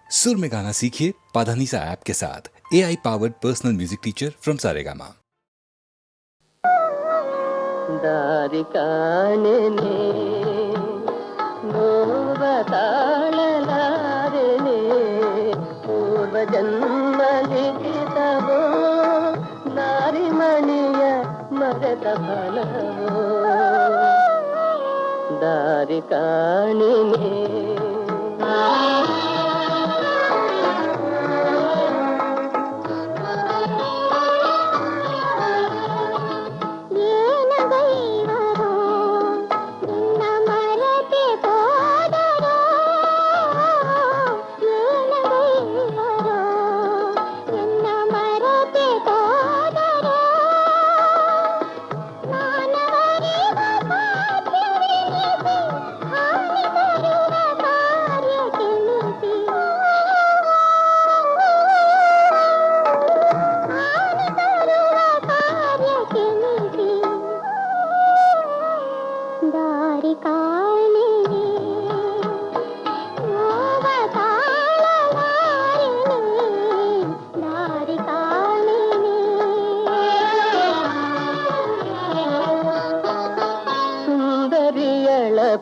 सुर में गाना सीखिए पाधानीसा ऐप के साथ। AI powered personal music teacher from Saregama. दारि काणेने ನೋವ ತಾಳಲಾರೆನೆ ಪೂರ್ವ ಜನ್ಮ ಲಿಖಿತವೋ ನಾರಿಮಣಿಯ ಮರೆತ ಫಲವೋ ದಾರಿ ಕಾಣಿನೆ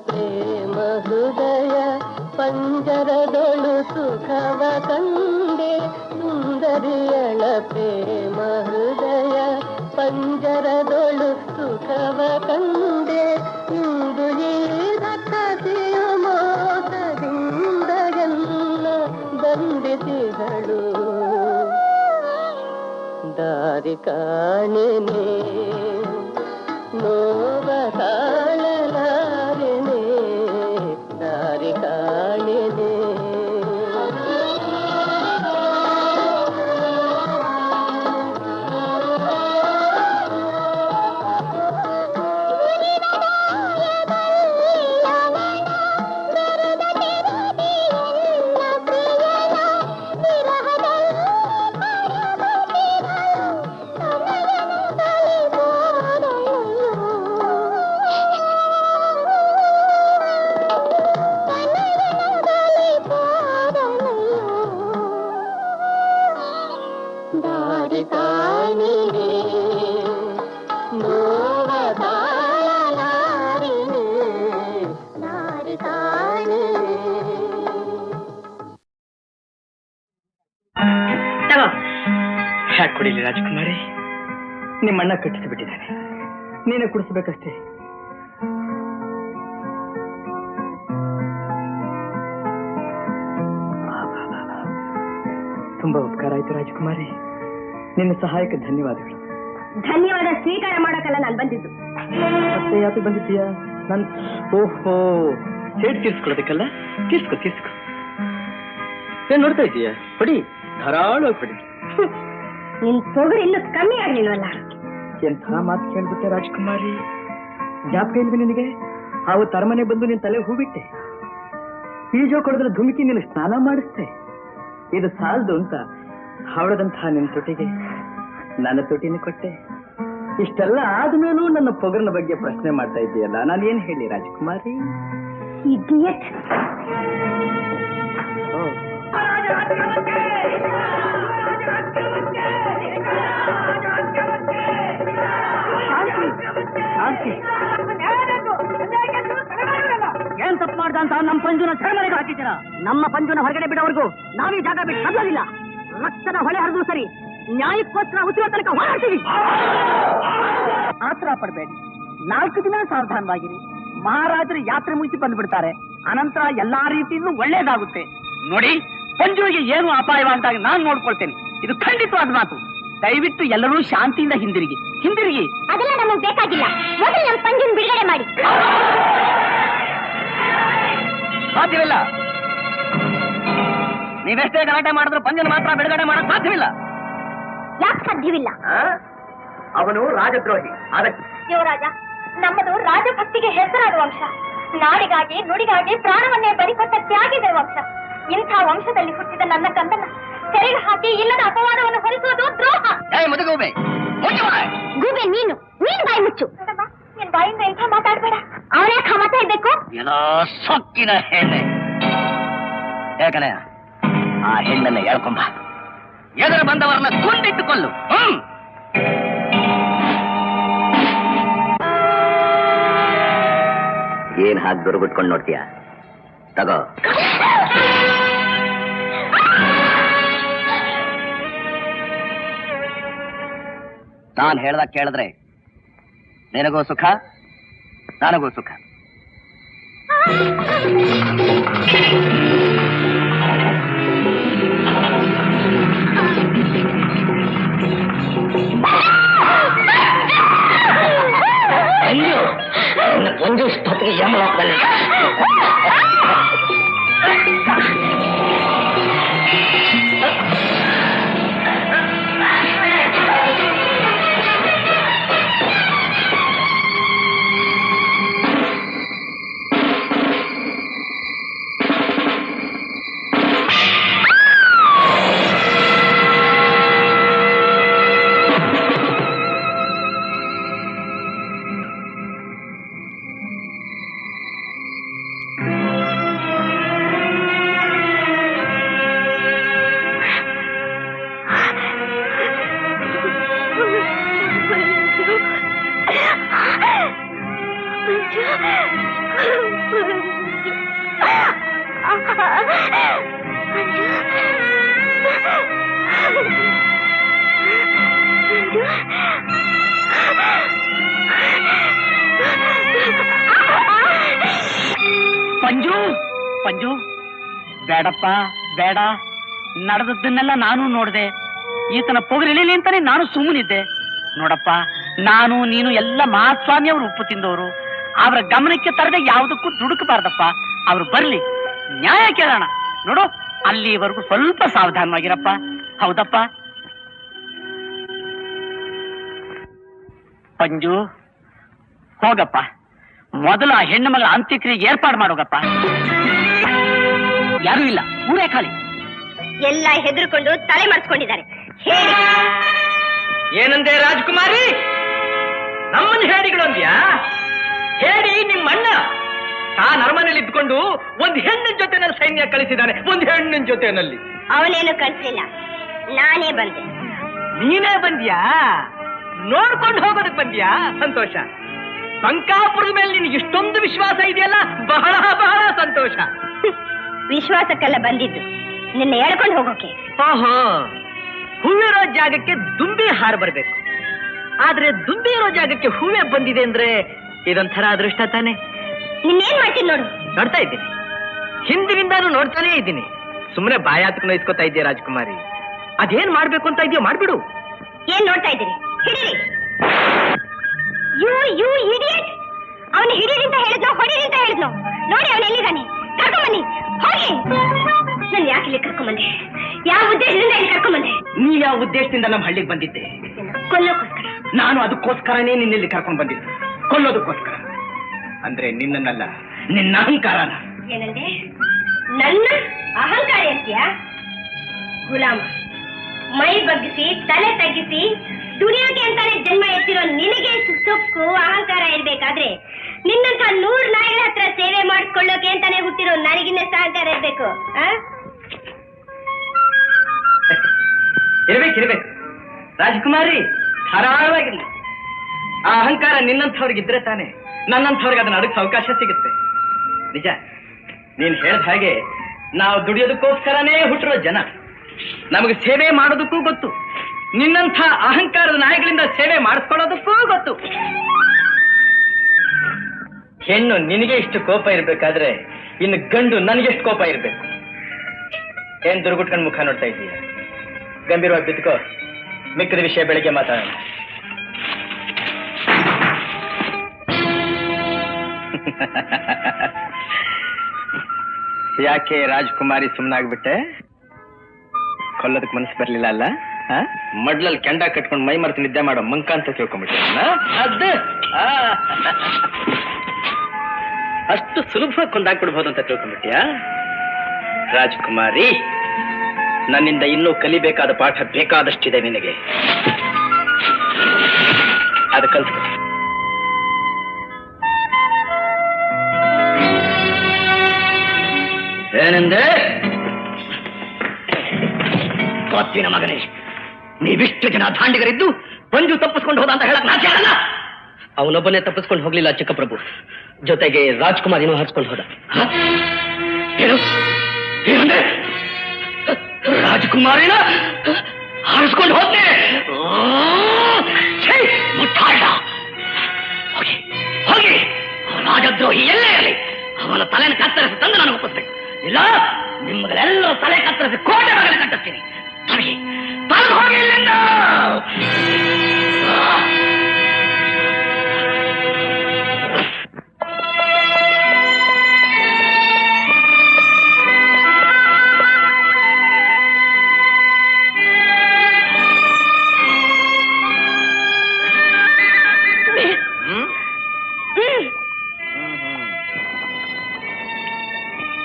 ಪ್ರೇಮ ಹೃದಯ ಪಂಜರದೊಳು ಸುಖವ ಕಂಡೆ ಸುಂದರಿಯಳ ಪ್ರೇಮ ಹೃದಯ ಪಂಜರದೊಳು ಸುಖವ ಕಂಡೆ ಇಂದು ಈ ರಕ್ಕಸಿಯ ಮೋಸದಿಂದ ಎಲ್ಲ ಬಂಧಿಸಿದಳು ದಾರಿ ಕಾಣೆನೆ ನೋವ ತಾಳಲಾರೆನೆ ದಾರಿ ಕಾಣೆನೆ ದಾರಿ ಕಾಣಿನೆ ನೋವ ತಾಳಲಾರೆನೆ ದಾರಿ ಕಾಣಿನೆ ಯಾಕೆ ಕುಡಿಲಿ ರಾಜಕುಮಾರಿ? ನಿಮ್ಮಣ್ಣ ಕಟ್ಟಿಸಿ ಬಿಟ್ಟಿದ್ದಾನೆ, ನೀನೇ ಕುಡಿಸ್ಬೇಕಷ್ಟೇ. ತುಂಬಾ ಉಪಕಾರ ಆಯ್ತು ರಾಜಕುಮಾರಿ, ನಿನ್ನ ಸಹಾಯಕ್ಕೆ ಧನ್ಯವಾದಗಳು. ಧನ್ಯವಾದ ಸ್ವೀಕಾರ ಮಾಡೋಕಲ್ಲ ನಾನು ಬಂದಿದ್ದು. ಮತ್ತೆ ಯಾಕೆ ಬಂದಿದ್ದೀಯಾ? ನನ್ ಓಹೋ, ಸೇಡ್ ತೀರ್ಸ್ಕೊಳ್ಳೋದಕ್ಕಲ್ಲ? ತೀರ್ಸ್ಕೊ ತೀರ್ಸ್ಕೊ. ಏನ್ ನೋಡ್ತಾ ಇದ್ದೀಯಾ? ಕೊಡಿ, ಧಾರಾಳವಾಗಿ ಕೊಡಿ. ನಿನ್ ತೊಗರು ಇನ್ನೂ ಕಮ್ಮಿ ಆಗ್ಲಿಲ್ವಲ್ಲ? ಎಂಥ ಮಾತು ಕೇಳ್ಬಿಟ್ಟೆ ರಾಜಕುಮಾರಿ. ಜ್ಞಾಪಕ ಇಲ್ವೇ ನಿನಗೆ? ಆವತ್ತು ಅರಮನೆ ಬಂದು ನಿನ್ ತಲೆ ಹೂ ಬಿಟ್ಟೆ, ಈಜೋ ಕೊಡದ್ರ ಧುಮುಕಿ ನೀನು ಸ್ನಾನ ಮಾಡಿಸ್ತೆ. ಇದು ಸಾಲದು ಅಂತ ಹಾವಳದಂತಹ ನಿನ್ನ ತೊಟ್ಟಿಗೆ ನನ್ನ ತೊಟ್ಟಿನ ಕೊಟ್ಟೆ. ಇಷ್ಟೆಲ್ಲ ಆದ್ಮೇಲೂ ನನ್ನ ಪೊಗರಿನ ಬಗ್ಗೆ ಪ್ರಶ್ನೆ ಮಾಡ್ತಾ ಇದ್ದೀಯಲ್ಲ, ನಾನು ಏನ್ ಹೇಳಿ ರಾಜಕುಮಾರಿ? ಇಡಿಯಟ್. ಏನ್ ತಪ್ಪು ಮಾಡ್ದ ಅಂತ ನಮ್ಮ ಪಂಜುನ ಸೆರೆಮನೆಗೆ ಹಾಕಿದ್ದೀರಾ? ನಮ್ಮ ಪಂಜುನ ಹೊರಗಡೆ ಬಿಡೋವರೆಗೂ ನಾವೀ ಜಾಗ ಬಿಟ್ಟು ಕದಲಿಲ್ಲ. ರಕ್ತದ ಹೊಳೆ ಹರಿದು ಸರಿ, ನ್ಯಾಯಕ್ಕೋಸ್ಕರ ಉಸಿರೋ ತನಕ ಹೋರಾಡ್ತೀವಿ. ಆತರ ಪಡಬೇಡಿ, 4 ದಿನ ಸಾವಧಾನವಾಗಿರಿ. ಮಹಾರಾಜರು ಯಾತ್ರೆ ಮುಗಿಸಿ ಬಂದ್ಬಿಡ್ತಾರೆ, ಅನಂತರ ಎಲ್ಲಾ ರೀತಿಯಿಂದ ಒಳ್ಳೇದಾಗುತ್ತೆ. ನೋಡಿ, ಪಂಜುವಿಗೆ ಏನು ಅಪಾಯವಾದಾಗ ನಾನು ನೋಡ್ಕೊಳ್ತೇನೆ. ಇದು ಖಂಡಿತವಾದ ಮಾತು. ದಯವಿಟ್ಟು ಎಲ್ಲರೂ ಶಾಂತಿಯಿಂದ ಹಿಂದಿರುಗಿ. ಅದೆಲ್ಲ ನಮಗೆ ಬೇಕಾಗಿಲ್ಲ. ಮೊದಲು ನಮ್ಮ ಪಂಜುನ್ ಬಿಡುಗಡೆ ಮಾಡಿ. ಸಾಧ್ಯವಿಲ್ಲ. ನೀವೆಷ್ಟೇ ಗಲಾಟೆ ಮಾಡಿದ್ರು ಪಂಜನ ಮಾತ್ರ ಬಿಡುಗಡೆ ಮಾಡಕ್ ಸಾಧ್ಯವಿಲ್ಲ. ಯಾಕೆ ಸಾಧ್ಯವಿಲ್ಲ? ಅವನು ರಾಜದ್ರೋಹಿ. ಅದಕ್ಕೆ ಯುವರಾಜ, ನಮ್ಮದು ರಾಜಭಕ್ತಿಗೆ ಹೆಸರಾದ ವಂಶ. ನಾಡಿಗಾಗಿ ನುಡಿಗಾಗಿ ಪ್ರಾಣವನ್ನೇ ಬಲಿಕೊಟ್ಟ ತ್ಯಾಗಿದ ವಂಶ. ಇಂಥ ವಂಶದಲ್ಲಿ ಹುಟ್ಟಿದ ನನ್ನ ಕಂದನ ಸೆರೆಗೆ ಹಾಕಿ ಇಲ್ಲದ ಅಪವಾದವನ್ನು ಹೊರಿಸುವುದು ದ್ರೋಹ. ಗೂಬೆ ನೀನು ಬಾಯಿ ಮುಚ್ಚು. ನಿನ್ ಬಾಯಿಂದ ಇಂಥ ಮಾತಾಡ್ಬೇಡ. ಅವನ್ಯಾಕ ಮಾತಾಡ್ಬೇಕು? ಏನೋ ಸೊಕ್ಕಿನ ಹೇಳೆ. ಯಾಕನೆ ಆ ಹೆಣ್ಣನ್ನ ಎಳ್ಕೊಂಬ. ಎದುರು ಬಂದವರನ್ನ ಕೊಂದಿಟ್ಟುಕೊಳ್ಳು. ಏನ್ ಹಾಗೆ ದೊರಬಿಟ್ಕೊಂಡು ನೋಡ್ತೀಯ? ತಗೋ. ನಾನ್ ಹೇಳ್ದಾಗ ಕೇಳಿದ್ರೆ ನಿನಗೂ ಸುಖ, ನನಗೂ ಸುಖ. ಅಯ್ಯೋ, ಒಂದು ಸ್ಥಿತಿಗೆ ಯಮಲೋಕದಲ್ಲಿ ಪಂಜು, ಪಂಜು, ಬೇಡಪ್ಪ ಬೇಡ. ನಡೆದದ್ದನ್ನೆಲ್ಲ ನಾನು ನೋಡಿದೆ. ಈತನ ಪೊಗರಿಳಿಲಿ ಅಂತಾನೆ ನಾನು ಸುಮ್ಮನಿದ್ದೆ. ನೋಡಪ್ಪ, ನಾನು ನೀನು ಎಲ್ಲ ಮಹಾಸ್ವಾಮಿ ಅವರು ಉಪ್ಪು ತಿಂದವರು. ಅವರ ಗಮನಕ್ಕೆ ತರದೆ ಯಾವುದಕ್ಕೂ ದುಡುಕಬಾರ್ದಪ್ಪ. ಅವ್ರು ಬರ್ಲಿ, ನ್ಯಾಯ ಕೇಳೋಣ. ನೋಡು, ಅಲ್ಲಿವರೆಗೂ ಸ್ವಲ್ಪ ಸಾವಧಾನವಾಗಿರಪ್ಪ. ಹೌದಪ್ಪ ಪಂಜು? ಹೋಗಪ್ಪ, ಮೊದಲು ಆ ಹೆಣ್ಣು ಮಗಳ ಅಂತ್ಯಕ್ರಿಯೆಗೆ ಏರ್ಪಾಡು ಮಾಡೋಗಪ್ಪ. ಯಾರೂ ಇಲ್ಲ, ಊರೇ ಖಾಲಿ. ಎಲ್ಲ ಹೆದರ್ಕೊಂಡು ತಲೆ ಮರೆಸ್ಕೊಂಡಿದ್ದಾರೆ. ಹೇಳಿ. ಏನಂದೆ ರಾಜ್ಕುಮಾರಿ? ನಮ್ಮನ್ನ ಹೇಡಿಗಳು ಅಂದ್ಯಾ? ಹೇಳಿ ನಿಮ್ಮಣ್ಣ ತಾನ್ ಅರಮನೆಯಲ್ಲಿ ಇದ್ಕೊಂಡು ಒಂದು ಹೆಣ್ಣಿನ ಜೊತೆನಲ್ಲಿ ಸೈನ್ಯ ಕಳಿಸಿದ್ದಾನೆ. ಒಂದು ಹೆಣ್ಣಿನ ಜೊತೆನಲ್ಲಿ. ಅವನೇನು ಕಳಿಸ್ಲಿಲ್ಲ, ನಾನೇ ಬಂದೆ. ನೀನೇ ಬಂದ್ಯಾ? ನೋಡ್ಕೊಂಡು ಹೋಗೋದಕ್ಕೆ ಬಂದ್ಯಾ? ಸಂತೋಷ. ಬಂಕಾಪುರದ ಮೇಲೆ ನಿನಗೆ ಇಷ್ಟೊಂದು ವಿಶ್ವಾಸ ಇದೆಯಲ್ಲ, ಬಹಳ ಬಹಳ ಸಂತೋಷ. ವಿಶ್ವಾಸಕ್ಕೆಲ್ಲ ಬಂದಿದ್ದು, ನಿನ್ನ ಹೇಳ್ಕೊಂಡು ಹೋಗೋಕೆ. ಓಹೋ, ಹೂವಿರೋ ಜಾಗಕ್ಕೆ ದುಂಬಿ ಹಾರು ಬರ್ಬೇಕು. ಆದ್ರೆ ದುಂಬಿ ಇರೋ ಜಾಗಕ್ಕೆ ಹೂವೇ ಬಂದಿದೆ ಅಂದ್ರೆ ಇದೊಂಥರ ಅದೃಷ್ಟ ತಾನೆ. ನಿನ್ನೇನ್ ಮಾಡ್ತೀನಿ ನೋಡು. ನೋಡ್ತಾ ಇದ್ದೀನಿ, ಹಿಂದಿನಿಂದಾನು ನೋಡ್ತಾನೇ ಇದ್ದೀನಿ. ಸುಮ್ಮನೆ ಬಾಯಾತಕ್ಕೆ ನೋಯಿಸ್ಕೊತಾ ಇದೆಯಾ ರಾಜ್ಕುಮಾರಿ? ಅದೇನ್ ಮಾಡ್ಬೇಕು ಅಂತ ಇದೆಯೋ ಮಾಡ್ಬಿಡು. ಏನ್ ನೋಡ್ತಾ ಇದ್ದೀರಿ? ಹಿಡೀರಿ. You idiot! ಅವನು ಹಿಡೀರಿ ಅಂತ ಹೇಳಿದ್ನೋ ಹೊಡೀರಿ ಅಂತ ಹೇಳಿದ್ನೋ? ನೋಡಿ ಅವನು ಎಲ್ಲಿದ್ದಾನೆ. ಕರ್ಕೊಂಬನ್ನಿ, ಹೋಗಿ. ನಾನು ಯಾಕೆ ಇಲ್ಲಿ ಕರ್ಕೊಂಬಂದೆ? ಯಾವ ಉದ್ದೇಶದಿಂದ ಇಲ್ಲಿ ಕರ್ಕೊಂಬಂದೆ? ನೀ ಯಾವ ಉದ್ದೇಶದಿಂದ ನಮ್ಮ ಹಳ್ಳಿಗೆ ಬಂದಿದ್ದೆ? ಕೊಲ್ಲೋಕೋಸ್ಕರ. ನಾನು ಅದಕ್ಕೋಸ್ಕರನೇ ನಿನ್ನೆಲ್ಲಿ ಕರ್ಕೊಂಡು ಬಂದಿದ್ದೆ. ಕೊಲ್ಲೋದಕ್ಕೋಸ್ಕರ. ಅಂದ್ರೆ ನಿನ್ನನ್ನಲ್ಲ, ನಿನ್ನ ಅಹಂಕಾರನ. ಏನಂದೆ? ನನ್ನ ಅಹಂಕಾರ ಅಂತೀಯಾ? ಗುಲಾಮ, ಮೈ ಬಗ್ಗಿಸಿ ತಲೆ ತಗ್ಗಿಸಿ ದುಡಿಯೋಕೆ ಅಂತಾನೆ ಜನ್ಮ ಎತ್ತಿರೋ ನಿನಗೆ ಸೊಕ್ಕು ಅಹಂಕಾರ ಇರ್ಬೇಕಾದ್ರೆ ನಿನ್ನಂತ 100 ನಾಯಿಗಳ ಹತ್ರ ಸೇವೆ ಮಾಡಿಸ್ಕೊಳ್ಳೋಕೆ ಅಂತಾನೆ ಹುಟ್ಟಿರೋ ನನಗಿನ್ನಷ್ಟು ಅಹಂಕಾರ ಇರ್ಬೇಕು. ಇರ್ಬೇಕು ರಾಜಕುಮಾರಿ, ಧಾರಾಳವಾಗಿರ್ಲಿ. ಆ ಅಹಂಕಾರ ನಿನ್ನಂಥವ್ರಿಗಿದ್ರೆ ತಾನೆ ನನ್ನಂಥವ್ರಿಗೆ ಅದನ್ನ ಅಡಗಿಸೋ ಅವಕಾಶ ಸಿಗುತ್ತೆ. ನಿಜ, ನೀನ್ ಹೇಳ್ದ ಹಾಗೆ ನಾವು ದುಡಿಯೋದಕ್ಕೋಸ್ಕರನೇ ಹುಟ್ಟಿರೋ ಜನ. ನಮಗೆ ಸೇವೆ ಮಾಡೋದಕ್ಕೂ ಗೊತ್ತು, ನಿನ್ನಂಥ ಅಹಂಕಾರದ ನಾಯಿಗಳಿಂದ ಸೇವೆ ಮಾಡಿಸ್ಕೊಳ್ಳೋದಕ್ಕೂ ಗೊತ್ತು. ಹೆಣ್ಣು ನಿನಗೆ ಇಷ್ಟು ಕೋಪ ಇರ್ಬೇಕಾದ್ರೆ ಇನ್ನು ಗಂಡು ನನಗೆಷ್ಟು ಕೋಪ ಇರ್ಬೇಕು? ಏನ್ ದುರ್ಗುಟ್ಕೊಂಡ್ ಮುಖ ನೋಡ್ತಾ ಇದ್ದೀಯ? ಗಂಭೀರವಾಗಿ ಬಿತ್ಕೋ. ಮಿಕ್ಕದ ವಿಷಯ ಬೆಳಿಗ್ಗೆ ಮಾತಾಡೋಣ. ಯಾಕೆ ರಾಜ್ಕುಮಾರಿ ಸುಮ್ಮನಾಗ್ಬಿಟ್ಟೆ? ಕೊಲ್ಲೋದಕ್ಕೆ ಮನಸ್ಸು ಬರ್ಲಿಲ್ಲ ಅಲ್ಲ? ಮಡ್ಲಲ್ಲಿ ಕೆಂಡ ಕಟ್ಕೊಂಡು ಮೈ ಮರೆತು ನಿದ್ದೆ ಮಾಡೋ ಮಂಕ ಅಂತ ತಿಳ್ಕೊಂಡ್ಬಿಟ್ಟೆ. ಅಷ್ಟು ಸುಲಭವಾಗಿ ಕೊಂದಾಕ್ಬಿಡ್ಬೋದು ಅಂತ ತಿಳ್ಕೊಂಡ್ಬಿಟ್ಟಿಯಾ? ರಾಜ್ಕುಮಾರಿ, ನನ್ನಿಂದ ಇನ್ನೂ ಕಲಿಬೇಕಾದ ಪಾಠ ಬೇಕಾದಷ್ಟಿದೆ ನಿನಗೆ. ಅದು ಕಲ್ತ್ಕೊ. ಏನಂದೆ? ಪಾಪಿನ ಮಗನೇ, ನೀವಿಷ್ಟು ಜನ ದಾಂಡಿಗರಿದ್ದು ಪಂಜು ತಪ್ಪಿಸ್ಕೊಂಡು ಹೋದ ಅಂತ ಹೇಳಕ್ ನಾಚೆ ಆಗಲ್ಲ. ಅವನೊಬ್ಬನೇ ತಪ್ಪಿಸ್ಕೊಂಡು ಹೋಗ್ಲಿಲ್ಲ ಚಿಕ್ಕಪ್ರಭು, ಜೊತೆಗೆ ರಾಜ್ಕುಮಾರಿನೂ ಹರಿಸ್ಕೊಂಡು ಹೋದ. ಏನು ಏನಂದ್ರೆ ರಾಜ್ಕುಮಾರಿನ ಹಾರಿಸ್ಕೊಂಡು ಹೋದ್ನೆ? ಮುಟ್ಟಾಳ, ಹೋಗಿ ಹೋಗಿ ರಾಜದ್ರೋಹಿ ಎಲ್ಲೇ ಇರಲಿ ಅವನ ತಲೆನ ಕತ್ತರಿಸಿ ತಂದು ನಾನು ಒಪ್ಪಿಸ್ಬೇಕು. ಇಲ್ಲ ನಿಮ್ಮಗಳೆಲ್ಲ ತಲೆ ಕತ್ತರಿಸಿ ಕೋಟೆ ಮಗನ ಕಟ್ಟಿಸ್ತೀನಿ. ತರಗಿ ತಂದು ಹೋಗಿ ಇಲ್ಲಿಂದ.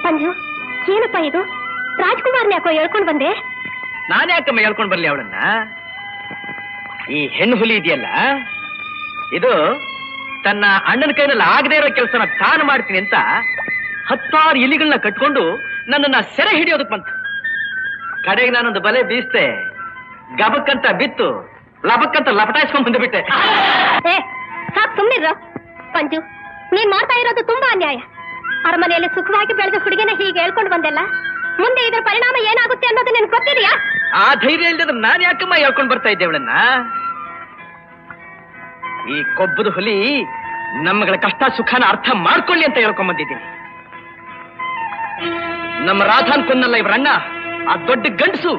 ಪಂಜು, ಏನಪ್ಪ ಇದು? ರಾಜ್ಕುಮಾರ್ನ ಯಾಕೋ ಹೇಳ್ಕೊಂಡು ಬಂದೆ? ನಾನೇ ಯಾಕಮ್ಮ ಹೇಳ್ಕೊಂಡು ಬರ್ಲಿ ಅವಳನ್ನ? ಈ ಹೆಣ್ಣು ಹುಲಿ ಇದೆಯಲ್ಲ, ಇದು ತನ್ನ ಅಣ್ಣನ ಕೈನಲ್ಲಿ ಆಗದೆ ಇರೋ ಕೆಲಸನ ತಾನು ಮಾಡ್ತೀನಿ ಅಂತ 10 ಇಲಿಗಳನ್ನ ಕಟ್ಕೊಂಡು ನನ್ನನ್ನ ಸೆರೆ ಹಿಡಿಯೋದಕ್ಕೆ ಬಂತು. ಕಡೆಗೆ ನಾನೊಂದು ಬಲೆ ಬೀಸ್ತೆ, ಗಬಕ್ಕಂತ ಬಿತ್ತು, ಲಬಕ್ಕಂತ ಲಪಟಾಯಿಸ್ಕೊಂಡ್ ಬಂದುಬಿಟ್ಟೆ. ಸಾಕ್ ಸುಮ್ಮನಿರ ಪಂಜು, ನೀನ್ ಮಾಡ್ತಾ ಇರೋದು ತುಂಬಾ ಅನ್ಯಾಯ. ಅರಮನೆಯಲ್ಲಿ ಸುಖವಾಗಿ ಬೆಳೆದ ಹುಡುಗಿನ ಹೀಗೆ ಹೇಳ್ಕೊಂಡು ಬಂದೆಲ್ಲ, ಮುಂದೆ ಇದರ ಪರಿಣಾಮ ಏನಾಗುತ್ತೆ ಅನ್ನೋದು ನಿನ್ ಗೊತ್ತಿದೆಯಾ? ಆ ಧೈರ್ಯ ಇಲ್ಲದ ನಾನು ಯಾಕಮ್ಮ ಹೇಳ್ಕೊಂಡು ಬರ್ತಾ ಇದ್ದೆ ಅವಳನ್ನ? ಈ ಕೊಬ್ಬದ ಹುಲಿ ನಮ್ಮಗಳ ಕಷ್ಟ ಸುಖನ ಅರ್ಥ ಮಾಡ್ಕೊಳ್ಳಿ ಅಂತ ಹೇಳ್ಕೊಂಡ್ ಬಂದಿದ್ದೀನಿ. ನಮ್ಮ ರಾಧಾನ್ ಕೊಂದಲ್ಲ ಇವ್ರಣ್ಣ, ಆ ದೊಡ್ಡ ಗಂಡಸು.